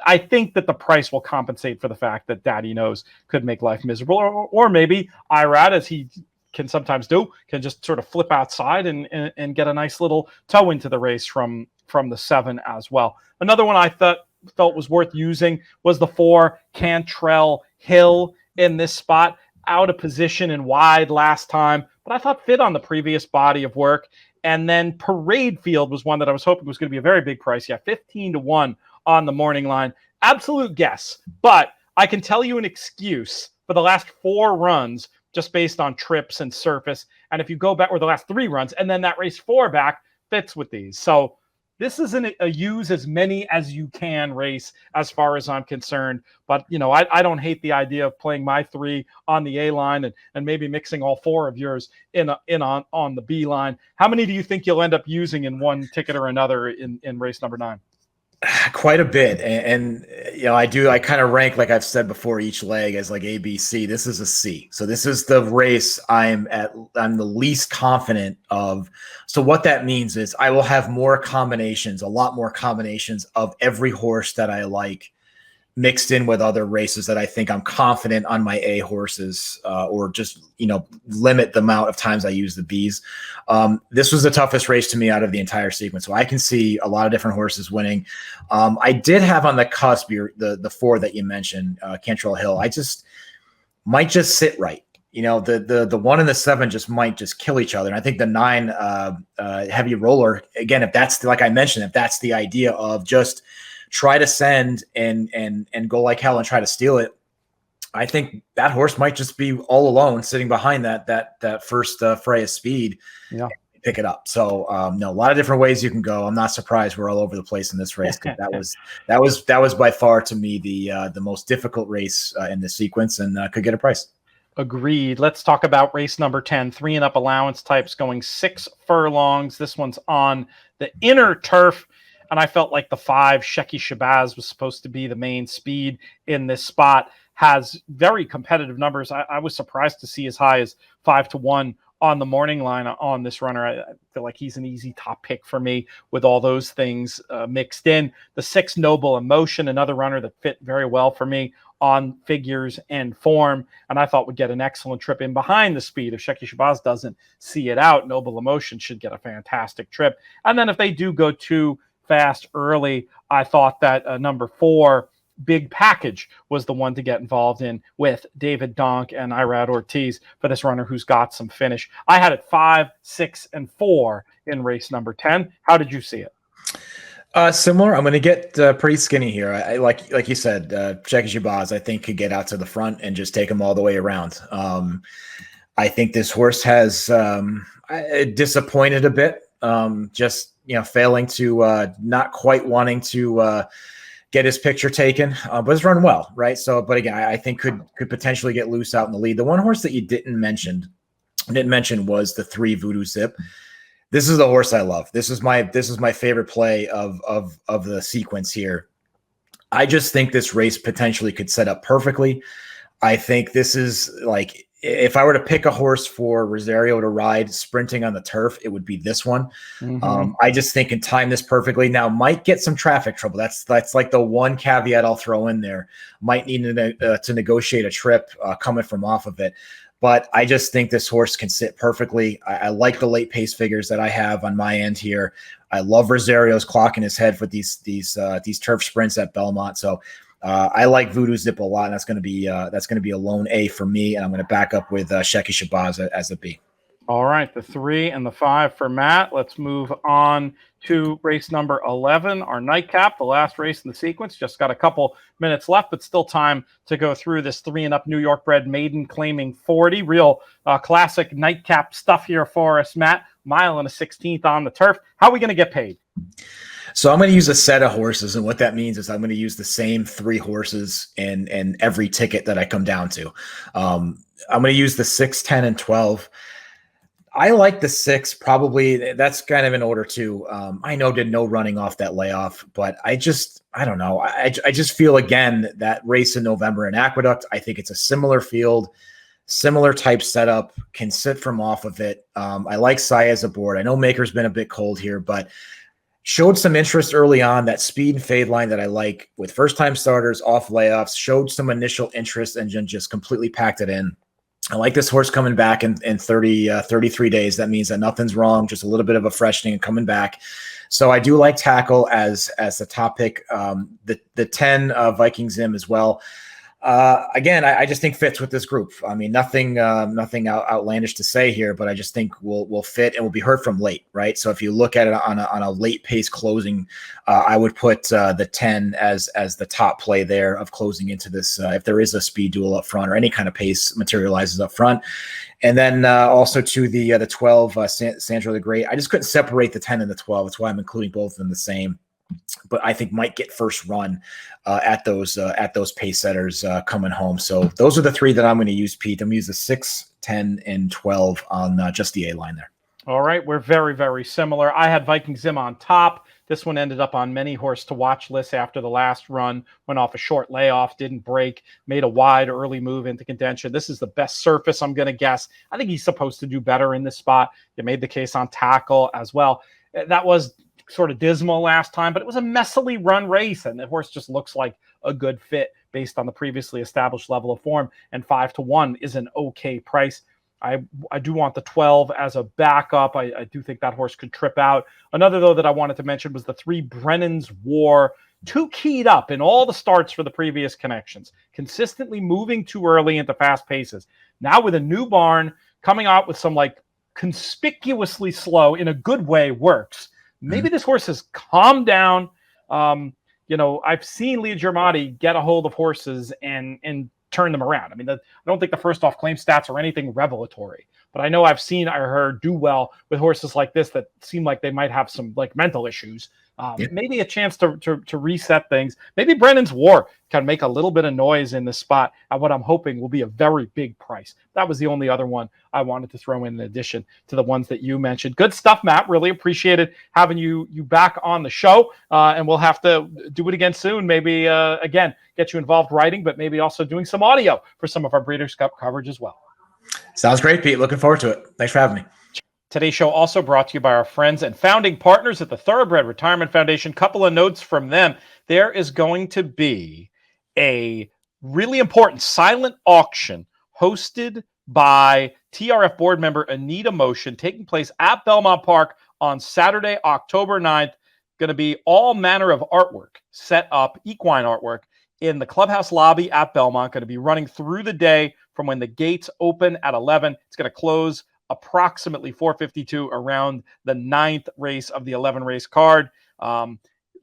I think that the price will compensate for the fact that Daddy Knows could make life miserable, or maybe Irad, as he can sometimes do, can just sort of flip outside and get a nice little toe into the race from the 7 as well. Another one I felt was worth using was the 4 Cantrell Hill in this spot. Out of position and wide last time, but I thought fit on the previous body of work. And then Parade Field was one that I was hoping was going to be a very big price. Yeah, 15-1 on the morning line. Absolute guess. But I can tell you an excuse for the last 4 runs just based on trips and surface. And if you go back, or the last 3 runs, and then that race 4 back fits with these. So this isn't a use as many as you can race as far as I'm concerned. But, I don't hate the idea of playing my 3 on the A line and maybe mixing all 4 of yours on the B line. How many do you think you'll end up using in one ticket or another in race number 9? Quite a bit. And I kind of rank, like I've said before, each leg as like A, B, C. This is a C. So this is the race I'm the least confident of. So what that means is I will have more combinations, a lot more combinations of every horse that I like mixed in with other races that I think I'm confident on my A horses, or just, limit the amount of times I use the Bs. This was the toughest race to me out of the entire sequence. So I can see a lot of different horses winning. I did have on the cusp the 4 that you mentioned, Cantrell Hill. I might just sit right. The 1 and the 7 just might just kill each other. And I think the 9 Heavy Roller, again, if that's, like I mentioned, if that's the idea of just try to send and go like hell and try to steal it, I think that horse might just be all alone sitting behind that first fray of speed. Yeah, pick it up. So no, a lot of different ways you can go. I'm not surprised we're all over the place in this race, because that was by far to me the most difficult race in the sequence, and could get a price. Agreed. Let's talk about race number 10, 3 and up allowance types going 6 furlongs. This one's on the inner turf. And I felt like the 5, Shecky Shabazz, was supposed to be the main speed in this spot. Has very competitive numbers. I was surprised to see as high as 5-1 on the morning line on this runner. I feel like he's an easy top pick for me with all those things mixed in. The 6, Noble Emotion, another runner that fit very well for me on figures and form, and I thought would get an excellent trip in behind the speed. If Shecky Shabazz doesn't see it out, Noble Emotion should get a fantastic trip. And then if they do go too fast early, I thought that number 4, Big Package, was the one to get involved in with David Donk and Irad Ortiz for this runner who's got some finish. I had it 5, 6, and 4 in race number 10. How did you see it? Similar. I'm going to get pretty skinny here. I like you said, Shecky Shabazz, I think, could get out to the front and just take him all the way around. I think this horse has disappointed a bit. Just failing to not quite wanting to get his picture taken, but has run well, right? So, but again, I think could potentially get loose out in the lead. The one horse that you didn't mention was the 3, Voodoo Zip. This is the horse I love. This is my favorite play of the sequence here. I just think this race potentially could set up perfectly. I think this is like, if I were to pick a horse for Rosario to ride sprinting on the turf, it would be this one. Mm-hmm. I just think can time this perfectly. Now, might get some traffic trouble. That's like the one caveat I'll throw in there. Might need to negotiate a trip coming from off of it. But I just think this horse can sit perfectly. I like the late pace figures that I have on my end here. I love Rosario's clocking his head for these turf sprints at Belmont. So I like Voodoo Zip a lot, and that's going to be a lone A for me, and I'm going to back up with Shecky Shabazz as a B. All right, the 3 and the 5 for Matt. Let's move on to race number 11, our nightcap, the last race in the sequence. Just got a couple minutes left, but still time to go through this 3 and up New York bred maiden claiming 40. Real classic nightcap stuff here for us, Matt. Mile and a 16th on the turf. How are we going to get paid? So I'm going to use a set of horses, and what that means is I'm going to use the same 3 horses in every ticket that I come down to. I'm going to use the 6, 10, and 12. I like the 6, probably. That's kind of in order too. I know did no running off that layoff, but I don't know. I just feel, again, that race in November in Aqueduct, I think it's a similar field, similar type setup, can sit from off of it. I like Sai as a board. I know Maker's been a bit cold here, but showed some interest early on. That speed and fade line that I like with first-time starters off layoffs, showed some initial interest and just completely packed it in. I like this horse coming back in 33 days. That means that nothing's wrong, just a little bit of a freshening and coming back. So I do like Tackle as the top pick. The 10 Viking Zim as well. Again, I just think fits with this group. I mean, nothing outlandish to say here, but I just think will fit and will be heard from late, right? So if you look at it on a late pace closing, I would put the 10 as the top play there of closing into this. If there is a speed duel up front or any kind of pace materializes up front. And then also to the 12, Sandro the Great. I just couldn't separate the 10 and the 12. That's why I'm including both of them the same. But I think might get first run at those pace setters coming home. So those are the three that I'm going to use, Pete. I'm going to use the 6, 10, and 12 on just the A line there. All right, we're very, very similar. I had Viking Zim on top. This one ended up on many horse to watch lists after the last run, went off a short layoff, didn't break, made a wide early move into contention. This is the best surface, I'm going to guess. I think he's supposed to do better in this spot. You made the case on tackle as well. That was sort of dismal last time, but it was a messily run race, and the horse just looks like a good fit based on the previously established level of form, and 5-1 is an okay price. I do want the 12 as a backup. I do think that horse could trip out. Another, though, that I wanted to mention was the 3 Brennan's War. 2 keyed up in all the starts for the previous connections, consistently moving too early into fast paces. Now with a new barn coming out with some like conspicuously slow, in a good way, works. Maybe this horse has calmed down. I've seen Leah Germati get a hold of horses and turn them around. I mean, I don't think the first off claim stats are anything revelatory, but I know I've seen her do well with horses like this that seem like they might have some like mental issues. Maybe a chance to reset things. Maybe Brennan's War can make a little bit of noise in this spot at what I'm hoping will be a very big price. That was the only other one I wanted to throw in addition to the ones that you mentioned. Good stuff, Matt. Really appreciated having you back on the show. And we'll have to do it again soon. Maybe, again, get you involved writing, but maybe also doing some audio for some of our Breeders' Cup coverage as well. Sounds great, Pete. Looking forward to it. Thanks for having me. Today's show also brought to you by our friends and founding partners at the Thoroughbred Retirement Foundation. Couple of notes from them. There is going to be a really important silent auction hosted by TRF board member Anita Motion, taking place at Belmont Park on Saturday, October 9th. Going to be all manner of artwork set up, equine artwork, in the clubhouse lobby at Belmont. Going to be running through the day from when the gates open at 11. It's going to close approximately 4:52 around the 9th race of the 11 race card.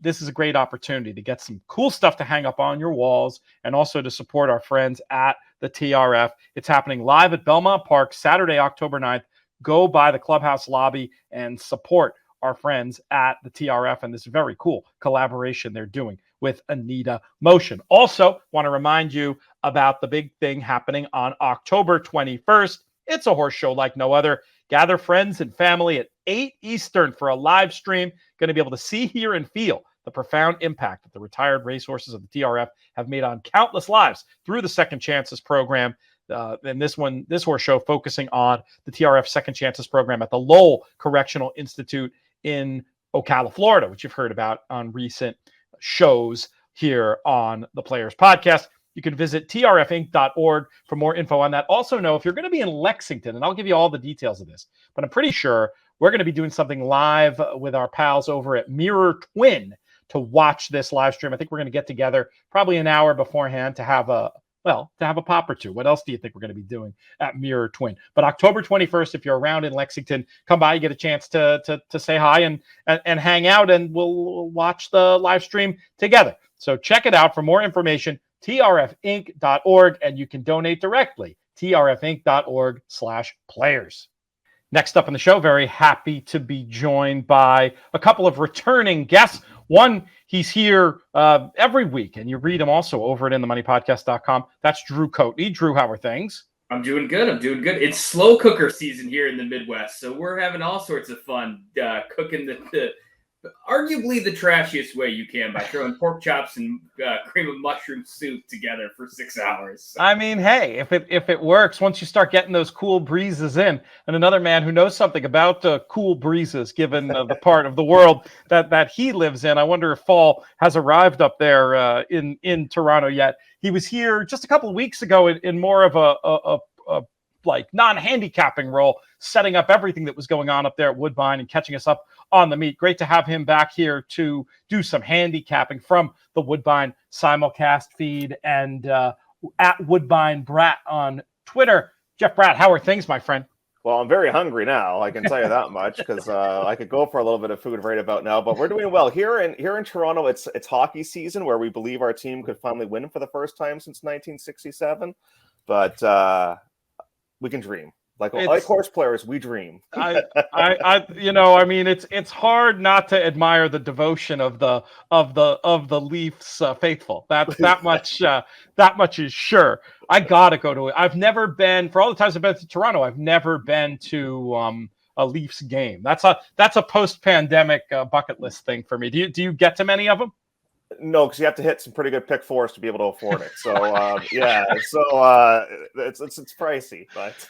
This is a great opportunity to get some cool stuff to hang up on your walls and also to support our friends at the TRF. It's happening live at Belmont Park Saturday, October 9th. Go by the clubhouse lobby and support our friends at the TRF and this very cool collaboration they're doing with Anita Motion. Also, want to remind you about the big thing happening on October 21st. It's a horse show like no other. Gather friends and family at 8 Eastern for a live stream. Going to be able to see, hear, and feel the profound impact that the retired racehorses of the TRF have made on countless lives through the Second Chances program. And this horse show focusing on the TRF Second Chances program at the Lowell Correctional Institute in Ocala, Florida, which you've heard about on recent shows here on the Players Podcast. You can visit trfinc.org for more info on that. Also know if you're going to be in Lexington, and I'll give you all the details of this, but I'm pretty sure we're going to be doing something live with our pals over at Mirror Twin to watch this live stream. I think we're going to get together probably an hour beforehand to have a pop or two. What else do you think we're going to be doing at Mirror Twin? But October 21st, if you're around in Lexington, come by, you get a chance to say hi and hang out, and we'll watch the live stream together. So check it out. For more information, trfinc.org, and you can donate directly, trfinc.org/players. Next up on the show, very happy to be joined by a couple of returning guests. One, he's here every week, and you read him also over at InTheMoneyPodcast.com. That's Drew Coatney. Drew, how are things? I'm doing good. It's slow cooker season here in the Midwest, so we're having all sorts of fun cooking the arguably the trashiest way you can by throwing pork chops and cream of mushroom soup together for 6 hours. So. I mean, hey, if it works, once you start getting those cool breezes in, and another man who knows something about cool breezes, given the part of the world that he lives in, I wonder if fall has arrived up there in Toronto yet. He was here just a couple of weeks ago in more of a like non-handicapping role, setting up everything that was going on up there at Woodbine and catching us up on the meet. Great to have him back here to do some handicapping from the Woodbine simulcast feed. And at Woodbine Bratt on Twitter. Jeff Bratt, how are things, my friend? Well, I'm very hungry now. I can tell you that much because I could go for a little bit of food right about now. But we're doing well here in Toronto. It's hockey season where we believe our team could finally win for the first time since 1967. But we can dream. Like horse players, we dream. It's hard not to admire the devotion of the Leafs faithful. That much is sure. I gotta go to it. I've never been, for all the times I've been to Toronto, I've never been to a Leafs game. That's a post-pandemic bucket list thing for me. Do you get to many of them? No, because you have to hit some pretty good pick fours to be able to afford it. So it's pricey, but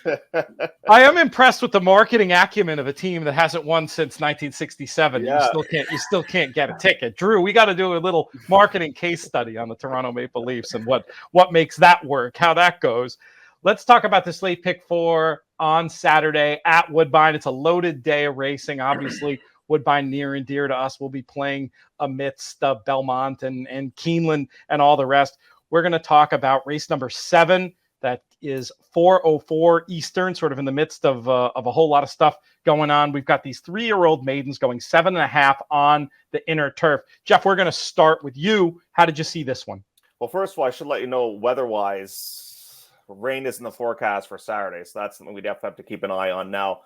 I am impressed with the marketing acumen of a team that hasn't won since 1967. Yeah. You still can't get a ticket. Drew, we got to do a little marketing case study on the Toronto Maple Leafs and what makes that work, how that goes. Let's talk about this late pick four on Saturday at Woodbine. It's a loaded day of racing, obviously. Woodbine near and dear to us. We'll be playing amidst Belmont and Keeneland and all the rest. We're going to talk about race number 7. That is 4:04 Eastern, sort of in the midst of a whole lot of stuff going on. We've got these 3-year-old maidens going 7.5 on the inner turf. Jeff, we're going to start with you. How did you see this one? Well, first of all, I should let you know weather-wise, rain is in the forecast for Saturday, so that's something we definitely have to keep an eye on now.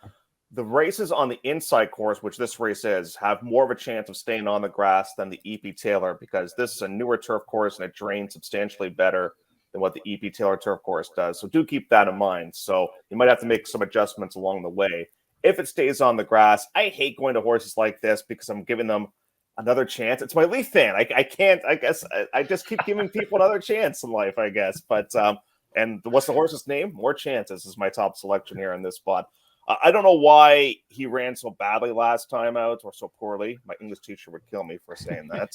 The races on the inside course, which this race is, have more of a chance of staying on the grass than the EP Taylor because this is a newer turf course and it drains substantially better than what the EP Taylor turf course does. So do keep that in mind. So you might have to make some adjustments along the way. If it stays on the grass, I hate going to horses like this because I'm giving them another chance. It's my Leaf fan. I can't, I guess, I just keep giving people another chance in life, I guess. But, and what's the horse's name? More Chances is my top selection here in this spot. I don't know why he ran so badly last time out or so poorly. My English teacher would kill me for saying that.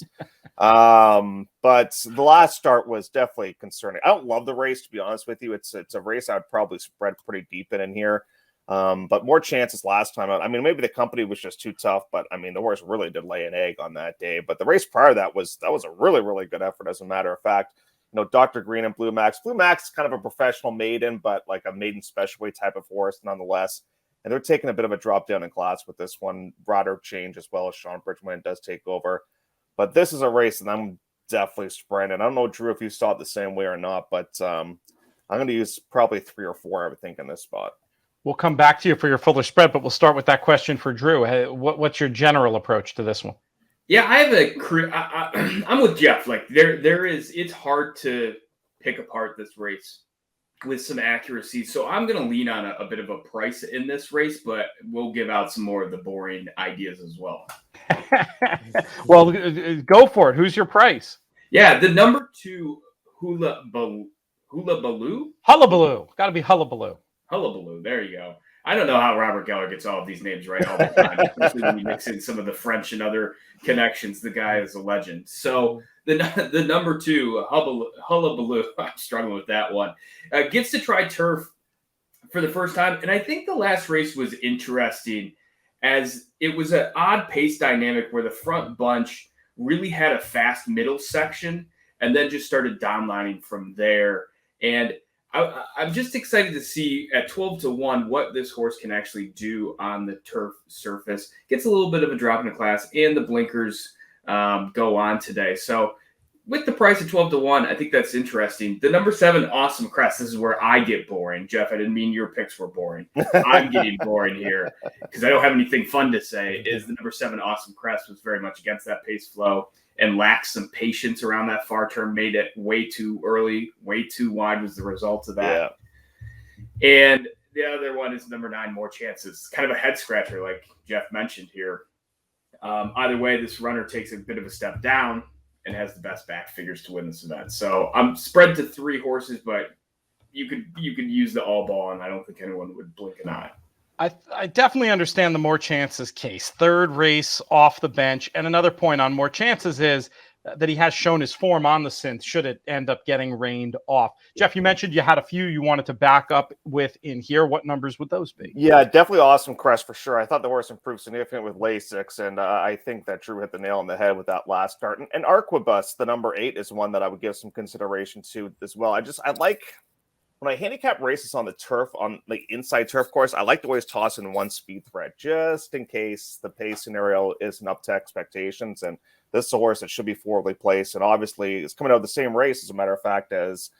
But the last start was definitely concerning. I don't love the race, to be honest with you. It's a race I would probably spread pretty deep in here. But More Chances last time out. I mean, maybe the company was just too tough, but I mean, the horse really did lay an egg on that day. But the race prior to that was a really, really good effort, as a matter of fact. You know, Dr. Green and Blue Max. Blue Max is kind of a professional maiden, but like a maiden special weight type of horse nonetheless. And they're taking a bit of a drop down in class with this one. Broader change as well as Sean Bridgman does take over. But this is a race that I'm definitely spreading. I don't know, Drew, if you saw it the same way or not, but I'm going to use probably 3 or 4, I would think, in this spot. We'll come back to you for your fuller spread, but we'll start with that question for Drew. Hey, what's your general approach to this one? Yeah, I have I'm with Jeff. Like it's hard to pick apart this race with some accuracy. So I'm going to lean on a bit of a price in this race, but we'll give out some more of the boring ideas as well. Well, go for it. Who's your price? Yeah, the number 2 Hullabaloo. Hullabaloo. Got to be Hullabaloo. Hullabaloo. There you go. I don't know how Robert Geller gets all of these names right all the time, especially when you mix in some of the French and other connections. The guy is a legend. So the number 2, Hullabaloo, I'm struggling with that one, gets to try turf for the first time. And I think the last race was interesting as it was an odd pace dynamic where the front bunch really had a fast middle section and then just started downlining from there. And I'm just excited to see at 12-1 what this horse can actually do on the turf surface. Gets a little bit of a drop in the class, and the blinkers go on today. So with the price of 12-1, I think that's interesting. The number 7, Awesome Crest. This is where I get boring. Jeff, I didn't mean your picks were boring. I'm getting boring here because I don't have anything fun to say. Is the number 7, Awesome Crest, was very much against that pace flow and lacked some patience around that far turn, made it way too early, way too wide was the result of that. Yeah. And the other one is number 9, More Chances. Kind of a head scratcher, like Jeff mentioned here. Either way, this runner takes a bit of a step down and has the best back figures to win this event. So I'm spread to 3 horses, but you could use the all ball, and I don't think anyone would blink an eye. I definitely understand the More Chances case. 3rd race off the bench. And another point on More Chances is that he has shown his form on the synth should it end up getting rained off. Jeff, you mentioned you had a few you wanted to back up with in here. What numbers would those be? Yeah, definitely Awesome Crest for sure. I thought the horse improved significantly with Lasix, and I think that Drew hit the nail on the head with that last start. And Arquebus, the number 8, is one that I would give some consideration to as well. I like when I handicap races on the turf, on the inside turf course, I like to always toss in one speed threat just in case the pace scenario isn't up to expectations. And this is a horse that should be forwardly placed, and obviously it's coming out of the same race, as a matter of fact, as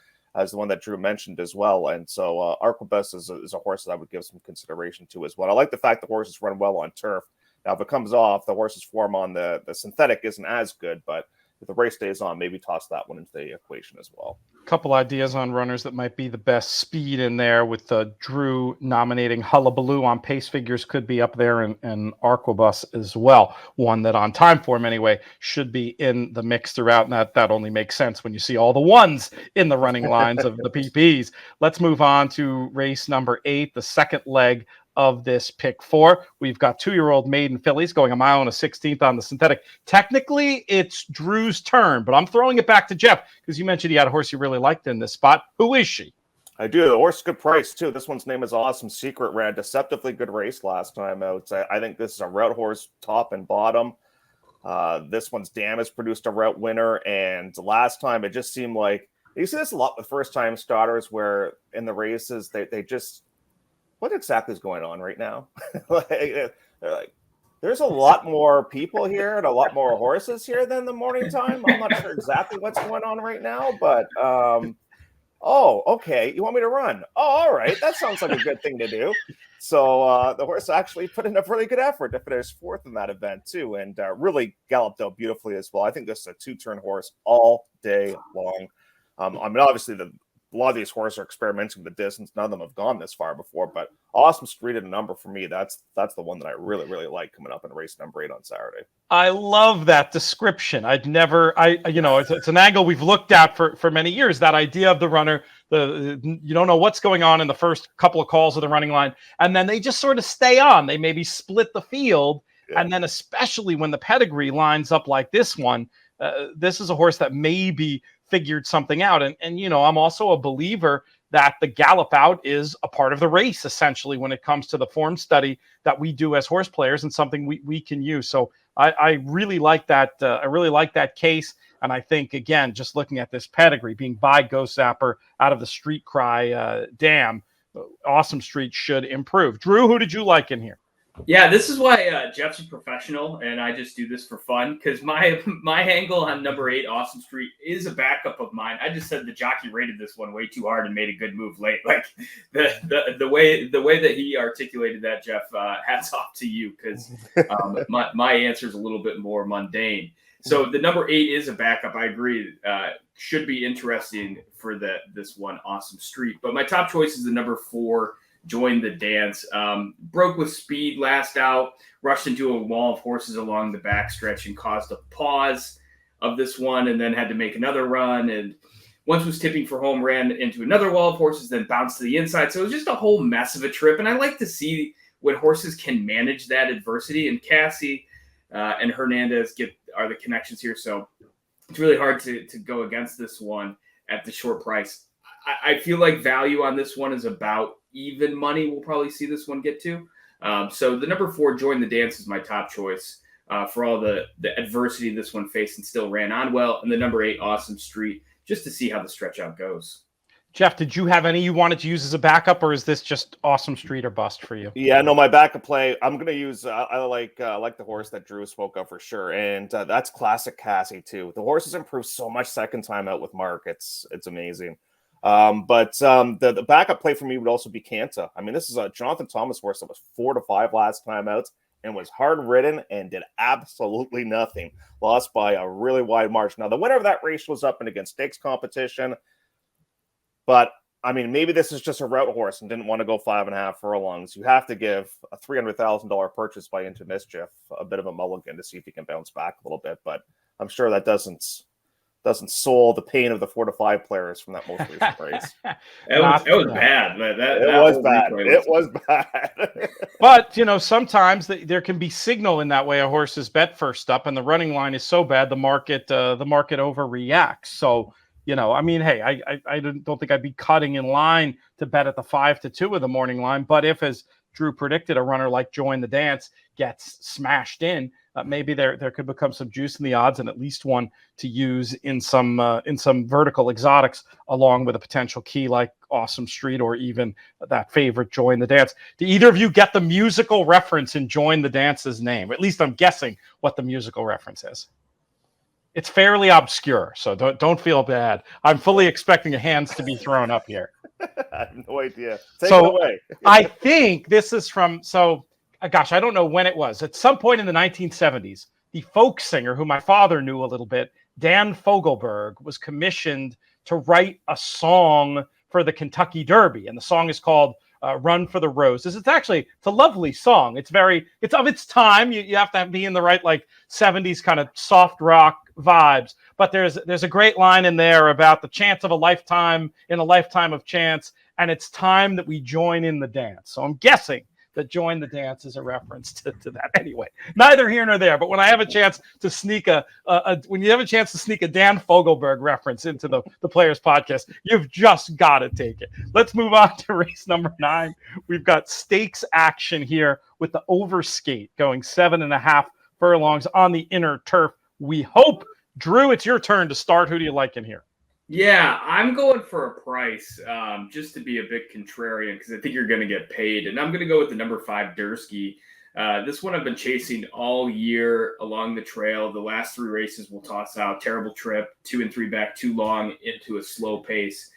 the one that Drew mentioned as well. And so Arquebus is a horse that I would give some consideration to as well. I like the fact the horses run well on turf. Now, if it comes off, the horse's form on the synthetic isn't as good, but if the race stays on, maybe toss that one into the equation as well. Couple ideas on runners that might be the best speed in there, with Drew nominating Hullabaloo on pace figures could be up there, and Arquebus as well. One that on time form anyway should be in the mix throughout, and that only makes sense when you see all the ones in the running lines of the PPs. Let's move on to race number 8, the second leg of this pick 4. We've got 2-year-old maiden fillies going 1 mile and a 16th on the synthetic. Technically, it's Drew's turn, but I'm throwing it back to Jeff because you mentioned he had a horse you really liked in this spot. Who is she? I do. The horse is good price, too. This one's name is Awesome Secret. Ran a deceptively good race last time out. I think this is a route horse top and bottom. This one's dam has produced a route winner, and last time it just seemed like, you see this a lot with first-time starters where in the races they just, what exactly is going on right now? They're like, there's a lot more people here and a lot more horses here than the morning time. I'm not sure exactly what's going on right now, but oh, okay. You want me to run? Oh, all right. That sounds like a good thing to do. So the horse actually put in a really good effort to finish 4th in that event too, and really galloped out beautifully as well. I think this is a 2-turn horse all day long. I mean, obviously a lot of these horses are experimenting with the distance. None of them have gone this far before, but Awesome Street at a number for me. That's the one that I really, really like coming up in race number 8 on Saturday. I love that description. It's an angle we've looked at for many years. That idea of the runner, you don't know what's going on in the first couple of calls of the running line, and then they just sort of stay on. They maybe split the field, and then especially when the pedigree lines up like this one, this is a horse that maybe figured something out. And I'm also a believer that the gallop out is a part of the race, essentially, when it comes to the form study that we do as horse players, and something we can use. So I really like that. I really like that case. And I think, again, just looking at this pedigree being by Ghost Zapper out of the Street Cry dam, Awesome Street should improve. Drew, who did you like in here? Yeah, this is why Jeff's a professional, and I just do this for fun, because my angle on number 8, Awesome Street, is a backup of mine. I just said the jockey rated this one way too hard and made a good move late. Like the way that he articulated that, Jeff, hats off to you, because my answer is a little bit more mundane. So the number 8 is a backup. I agree. Should be interesting for this one, Awesome Street. But my top choice is the number 4. Join the Dance. Broke with speed last out, rushed into a wall of horses along the backstretch and caused a pause of this one, and then had to make another run. And once was tipping for home, ran into another wall of horses, then bounced to the inside. So it was just a whole mess of a trip. And I like to see when horses can manage that adversity. And Cassie and Hernandez are the connections here. So it's really hard to go against this one at the short price. I feel like value on this one is about even money. We'll probably see this one get to. So the number 4, Join the Dance, is my top choice for all the adversity this one faced and still ran on well. And the number 8, Awesome Street, just to see how the stretch out goes. Jeff, did you have any you wanted to use as a backup, or is this just Awesome Street or bust for you? Yeah, no, my backup play, I'm going to use, I like the horse that Drew spoke of for sure. And that's Classic Cassie too. The horse has improved so much second time out with Mark. It's amazing. But the backup play for me would also be Canta. I mean, this is a Jonathan Thomas horse that was 4-5 last time out and was hard ridden and did absolutely nothing. Lost by a really wide margin. Now, the winner of that race was up and against stakes competition. But, I mean, maybe this is just a route horse and didn't want to go 5.5 furlongs. You have to give a $300,000 purchase by Into Mischief a bit of a mulligan to see if he can bounce back a little bit. But I'm sure that doesn't doesn't soul the pain of the 4 to 5 players from that most recent race. That was bad. It was bad. It was bad. But, sometimes there can be signal in that way a horse is bet first up and the running line is so bad the market overreacts. So, hey, I don't think I'd be cutting in line to bet at the 5-2 of the morning line. But if, as Drew predicted, a runner like Join the Dance gets smashed in, maybe there could become some juice in the odds and at least one to use in some vertical exotics along with a potential key like Awesome Street or even that favorite Join the Dance. Do either of you get the musical reference in Join the Dance's name? At least I'm guessing what the musical reference is. It's fairly obscure, so don't feel bad. I'm fully expecting hands to be thrown up here. I have no idea. Take it away. I think this is from I don't know when it was. At some point in the 1970s, the folk singer who my father knew a little bit, Dan Fogelberg, was commissioned to write a song for the Kentucky Derby. And the song is called Run for the Roses. It's a lovely song. It's of its time. You have to be in the right 70s kind of soft rock vibes. But there's a great line in there about the chance of a lifetime in a lifetime of chance. And it's time that we join in the dance. So I'm guessing that Join the Dance is a reference to that. Anyway, neither here nor there. But when I have a chance to sneak Dan Fogelberg reference into the Players Podcast, you've just got to take it. Let's move on to race number 9. We've got stakes action here with the overskate going 7.5 furlongs on the inner turf. We hope. Drew, it's your turn to start. Who do you like in here? Yeah, I'm going for a price just to be a bit contrarian because I think you're going to get paid. And I'm going to go with the number 5, Dursky. This one I've been chasing all year along the trail. The last 3 races will toss out. Terrible trip, 2 and 3 back too long into a slow pace.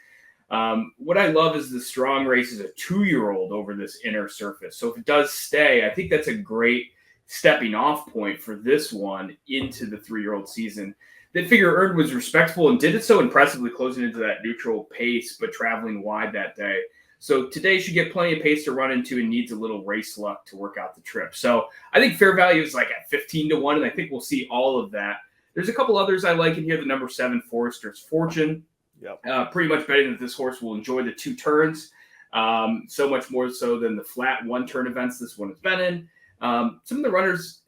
What I love is the strong race is a 2-year-old over this inner surface. So if it does stay, I think that's a great stepping off point for this one into the 3-year-old season. That figure earned was respectable and did it so impressively closing into that neutral pace, but traveling wide that day. So today should get plenty of pace to run into and needs a little race luck to work out the trip. So I think fair value is at 15-1, and I think we'll see all of that. There's a couple others I like in here. The number 7, Forrester's Fortune. Yep. Pretty much betting that this horse will enjoy the 2 turns, so much more so than the flat 1-turn events this one has been in. Some of the runners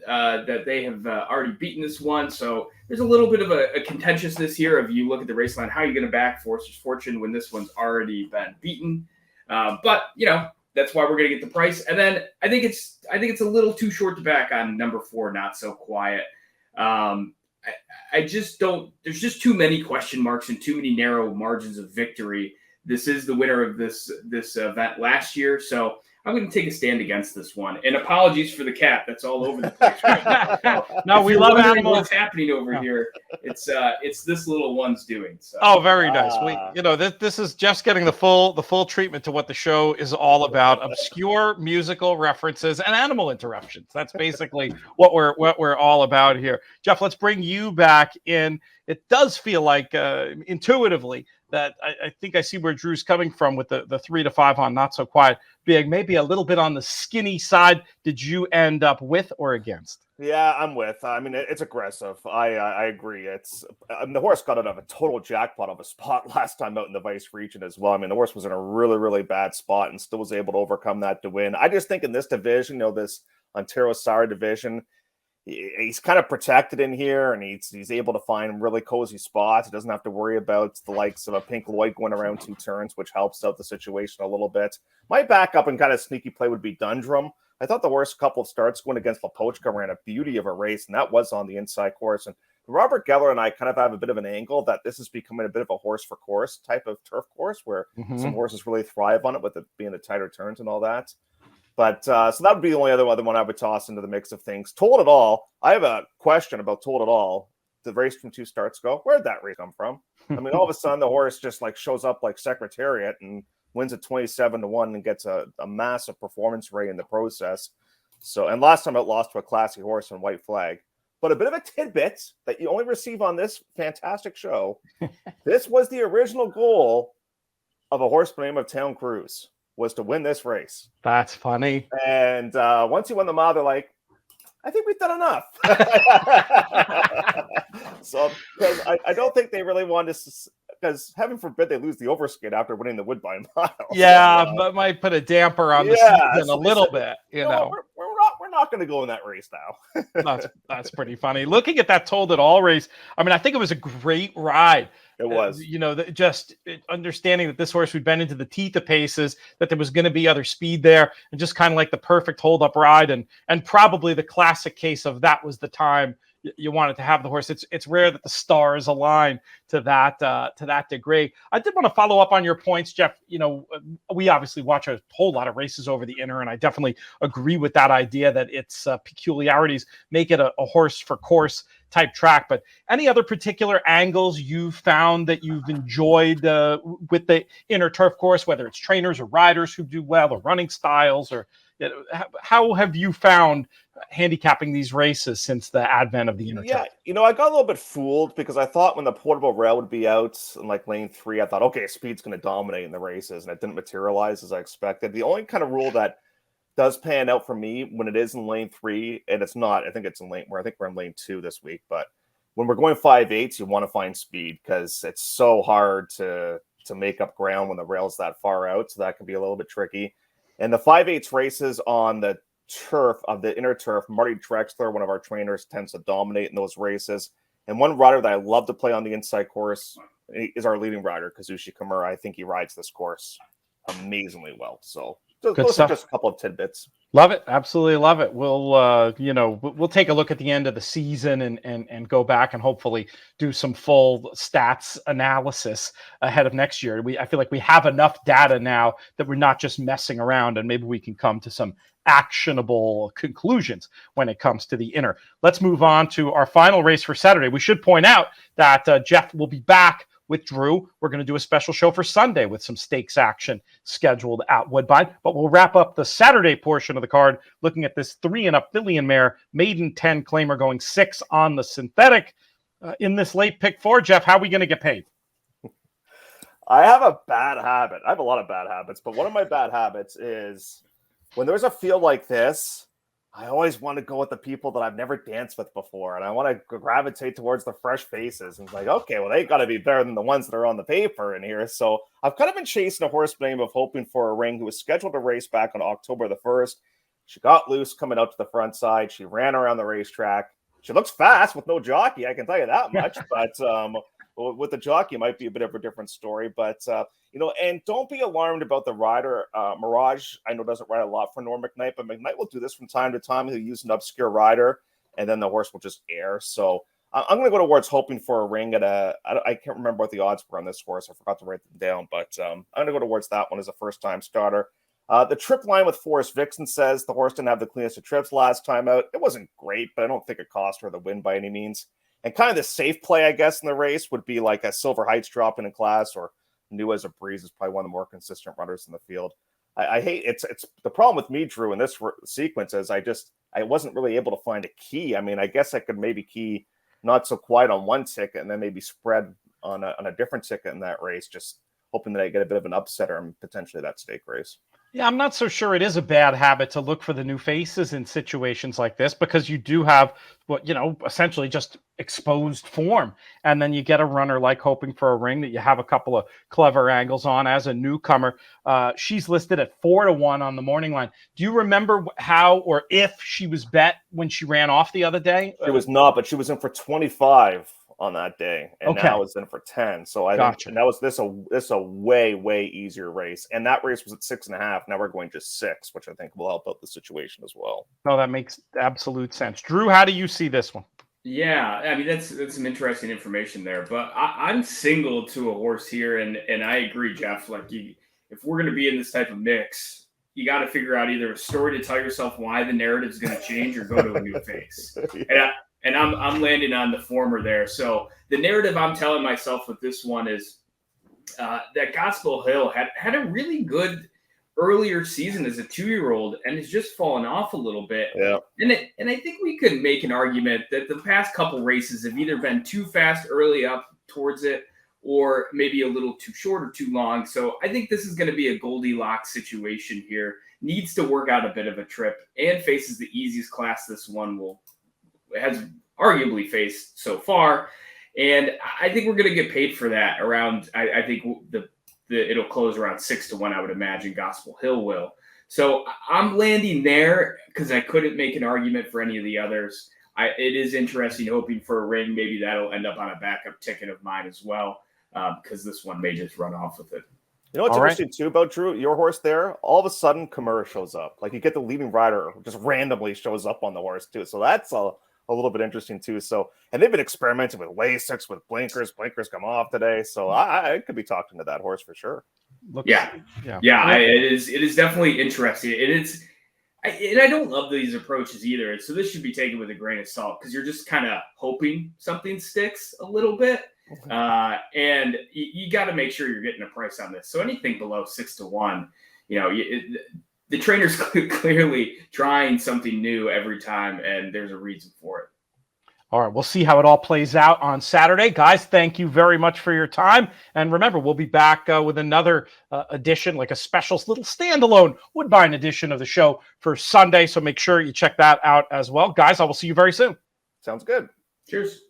that they have already beaten this one. So there's a little bit of a contentiousness here. If you look at the race line, how are you going to back Forrester's Fortune when this one's already been beaten? But that's why we're going to get the price. And then I think it's a little too short to back on number 4, Not So Quiet. I just don't. There's just too many question marks and too many narrow margins of victory. This is the winner of this event last year, so I'm going to take a stand against this one. And apologies for the cat that's all over the place right now. No, we love animals. What's happening over here? It's this little one's doing. So. Oh, very nice. This is just getting the full treatment to what the show is all about: obscure musical references and animal interruptions. That's basically what we're all about here. Jeff, let's bring you back in. It does feel like intuitively that I think I see where Drew's coming from with the 3 to 5 on Not So Quiet being maybe a little bit on the skinny side. Did you end up with or against? Yeah, I'm with. I mean, it's aggressive. I agree. The horse got out of a total jackpot of a spot last time out in the Vice region as well. I mean, the horse was in a really, really bad spot and still was able to overcome that to win. I just think in this division, this Ontario Sire division, he's kind of protected in here, and he's able to find really cozy spots. He doesn't have to worry about the likes of a Pink Lloyd going around 2 turns, which helps out the situation a little bit. My backup and kind of sneaky play would be Dundrum. I thought the worst couple of starts going against Lapochka ran a beauty of a race, and that was on the inside course. And Robert Geller and I kind of have a bit of an angle that this is becoming a bit of a horse for course type of turf course where some horses really thrive on it with it being the tighter turns and all that. But so that would be the only other one I would toss into the mix of things. Told It All. I have a question about Told It All. The race from 2 starts ago. Where'd that race come from? I mean, all of a sudden the horse just shows up like Secretariat and wins at 27-1 and gets a massive performance rate in the process. So, and last time it lost to a classy horse on White Flag. But a bit of a tidbit that you only receive on this fantastic show. This was the original goal of a horse by the name of Town Cruise, was to win this race. That's funny. And once he won the mile, they're like, I think we've done enough. So, because I don't think they really want to, because heaven forbid they lose the overskate after winning the Woodbine mile. Yeah, So, but might put a damper on the yeah, season so a they little said, bit, you no, know. we're not going to go in that race now. That's pretty funny. Looking at that Told It All race, I mean, I think it was a great ride. It was. You know, just understanding that this horse, we'd been into the teeth of paces, that there was going to be other speed there, and just kind of like the perfect hold-up ride, and probably the classic case of that was the time you wanted to have the horse. It's rare that the stars align to that degree. I did want to follow up on your points, Jeff. You know, we obviously watch a whole lot of races over the Inter, and I definitely agree with that idea that its peculiarities make it a horse for course type track. But any other particular angles you've found that you've enjoyed with the Inter turf course, whether it's trainers or riders who do well, or running styles, or how have you found handicapping these races since the advent of the Inter turf? You know, I got a little bit fooled because I thought when the portable rail would be out in like lane 3, I thought, okay, speed's going to dominate in the races, and it didn't materialize as I expected. The only kind of rule that does pan out for me when it is in lane 3, and it's not, I think it's in lane where I think we're in lane 2 this week, but when we're going 5/8, you want to find speed because it's so hard to make up ground when the rail's that far out, so that can be a little bit tricky. And the 5/8 races on the turf of the Inter turf, Marty Drexler, one of our trainers, tends to dominate in those races. And one rider that I love to play on the inside course is our leading rider, Kazushi Kimura. I think he rides this course amazingly well. So those are just a couple of tidbits. Love it. Absolutely love it. We'll, we'll take a look at the end of the season and go back and hopefully do some full stats analysis ahead of next year. I feel like we have enough data now that we're not just messing around, and maybe we can come to some actionable conclusions when it comes to the Inter. Let's move on to our final race for Saturday. We should point out that Jeff will be back with Drew. We're going to do a special show for Sunday with some stakes action scheduled at Woodbine, but we'll wrap up the Saturday portion of the card looking at this 3-up Fillion mare, maiden 10 claimer, going 6 on the synthetic in this late pick 4. Jeff, how are we going to get paid? I have a bad habit. I have a lot of bad habits, but one of my bad habits is when there's a field like this, I always want to go with the people that I've never danced with before, and I want to gravitate towards the fresh faces. And it's like, okay, well, they got to be better than the ones that are on the paper in here. So I've kind of been chasing a horse by the name of Hoping for a Ring, who was scheduled to race back on October the 1st. She got loose coming out to the front side. She ran around the racetrack. She looks fast with no jockey, I can tell you that much. But with the jockey, it might be a bit of a different story. But, and don't be alarmed about the rider. Mirage, I know, doesn't ride a lot for Norm McKnight, but McKnight will do this from time to time. He'll use an obscure rider, and then the horse will just air. So I'm going to go towards Hoping for a Ring at I can't remember what the odds were on this horse. I forgot to write them down, but I'm going to go towards that one as a first-time starter. The trip line with Forrest Vixen says the horse didn't have the cleanest of trips last time out. It wasn't great, but I don't think it cost her the win by any means. And kind of the safe play, I guess, in the race would be like a Silver Heights dropping in class, or New as a Breeze is probably one of the more consistent runners in the field. I hate it's the problem with me, Drew, in this sequence is I wasn't really able to find a key. I mean, I guess I could maybe key Not So Quiet on one ticket and then maybe spread on a different ticket in that race, just hoping that I get a bit of an upsetter and potentially that stake race. Yeah, I'm not so sure it is a bad habit to look for the new faces in situations like this, because you do have essentially just exposed form. And then you get a runner like Hoping for a Ring that you have a couple of clever angles on as a newcomer. She's listed at 4-1 on the morning line. Do you remember how or if she was bet when she ran off the other day? She was not, but she was in for 25 on that day, and okay. Now it's in for 10. So I think and that was this a way easier race, and that race was at 6.5. Now we're going just 6, which I think will help out the situation as well. No, that makes absolute sense. Drew, how do you see this one? Yeah, I mean that's some interesting information there, but I'm single to a horse here, and I agree, Jeff. Like, if we're going to be in this type of mix, you got to figure out either a story to tell yourself why the narrative is going to change, or go to a new face. Yeah. And I'm landing on the former there. So the narrative I'm telling myself with this one is that Gospel Hill had a really good earlier season as a 2-year-old and has just fallen off a little bit. Yeah. And I think we could make an argument that the past couple races have either been too fast early up towards it, or maybe a little too short or too long. So I think this is going to be a Goldilocks situation here. Needs to work out a bit of a trip, and faces the easiest class this one has arguably faced so far. And I think we're going to get paid for that around, I think it'll close around 6-1, I would imagine Gospel Hill will. So I'm landing there because I couldn't make an argument for any of the others. It is interesting, hoping for a ring. Maybe that'll end up on a backup ticket of mine as well, because this one may just run off with it. You know what's interesting too about Drew, your horse there? All of a sudden, Kamura shows up. Like you get the leading rider who just randomly shows up on the horse too. So that's a little bit interesting too. So, and they've been experimenting with Lasix, with blinkers. Blinkers come off today, so I could be talking to that horse for sure. Yeah. It is definitely interesting. And I don't love these approaches either. So this should be taken with a grain of salt because you're just kind of hoping something sticks a little bit. And you got to make sure you're getting a price on this. So anything below 6-1, the trainer's clearly trying something new every time, and there's a reason for it. All right, we'll see how it all plays out on Saturday. Guys, thank you very much for your time. And remember, we'll be back with another edition, like a special little standalone Woodbine edition of the show for Sunday. So make sure you check that out as well. Guys, I will see you very soon. Sounds good. Cheers.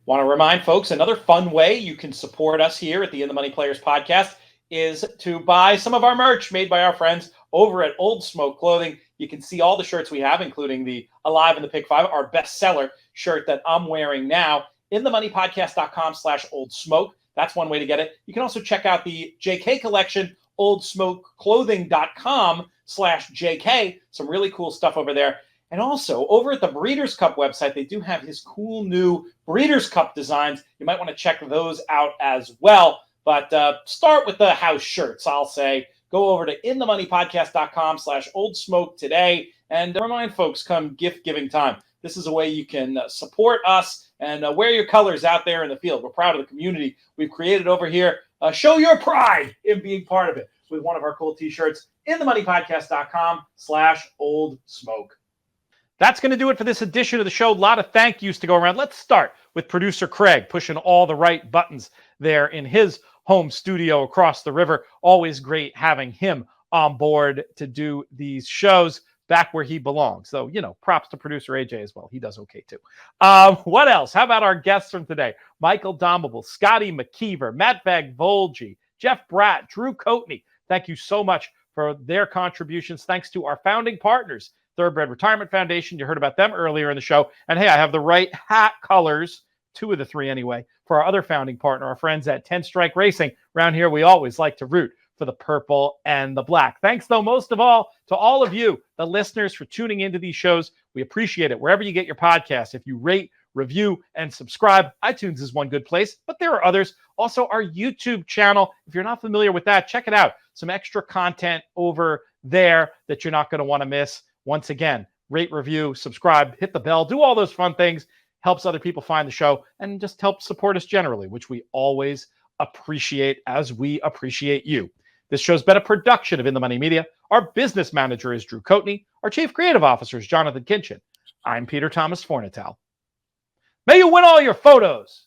Want to remind folks, another fun way you can support us here at the In the Money Players podcast is to buy some of our merch made by our friends over at Old Smoke Clothing. You can see all the shirts we have, including the Alive in the Pick 5, our bestseller shirt that I'm wearing now, inthemoneypodcast.com/Old Smoke. That's one way to get it. You can also check out the JK collection, oldsmokeclothing.com/JK. Some really cool stuff over there. And also, over at the Breeders' Cup website, they do have his cool new Breeders' Cup designs. You might want to check those out as well. But start with the house shirts, I'll say. Go over to inthemoneypodcast.com/Old Smoke today. And remind folks, come gift-giving time, this is a way you can support us and wear your colors out there in the field. We're proud of the community we've created over here. Show your pride in being part of it with one of our cool T-shirts, inthemoneypodcast.com/Old Smoke. That's going to do it for this edition of the show. A lot of thank yous to go around. Let's start with producer Craig, pushing all the right buttons there in his home studio across the river. Always great having him on board to do these shows back where he belongs. So, props to producer AJ as well. He does okay too. What else? How about our guests from today? Michael Domabyl, Scotty McKeever, Matt Vagvolgyi, Jeff Bratt, Drew Coatney. Thank you so much for their contributions. Thanks to our founding partners, Thoroughbred Retirement Foundation. You heard about them earlier in the show. And hey, I have the right hat colors, 2 of the 3 anyway, for our other founding partner, our friends at 10 Strike Racing. Around here, we always like to root for the purple and the black. Thanks, though, most of all, to all of you, the listeners, for tuning into these shows. We appreciate it. Wherever you get your podcasts, if you rate, review, and subscribe, iTunes is one good place, but there are others. Also, our YouTube channel. If you're not familiar with that, check it out. Some extra content over there that you're not going to want to miss. Once again, rate, review, subscribe, hit the bell, do all those fun things. Helps other people find the show and just helps support us generally, which we always appreciate as we appreciate you. This show's been a production of In the Money Media. Our business manager is Drew Coatney. Our chief creative officer is Jonathan Kinchin. I'm Peter Thomas Fornatel. May you win all your photos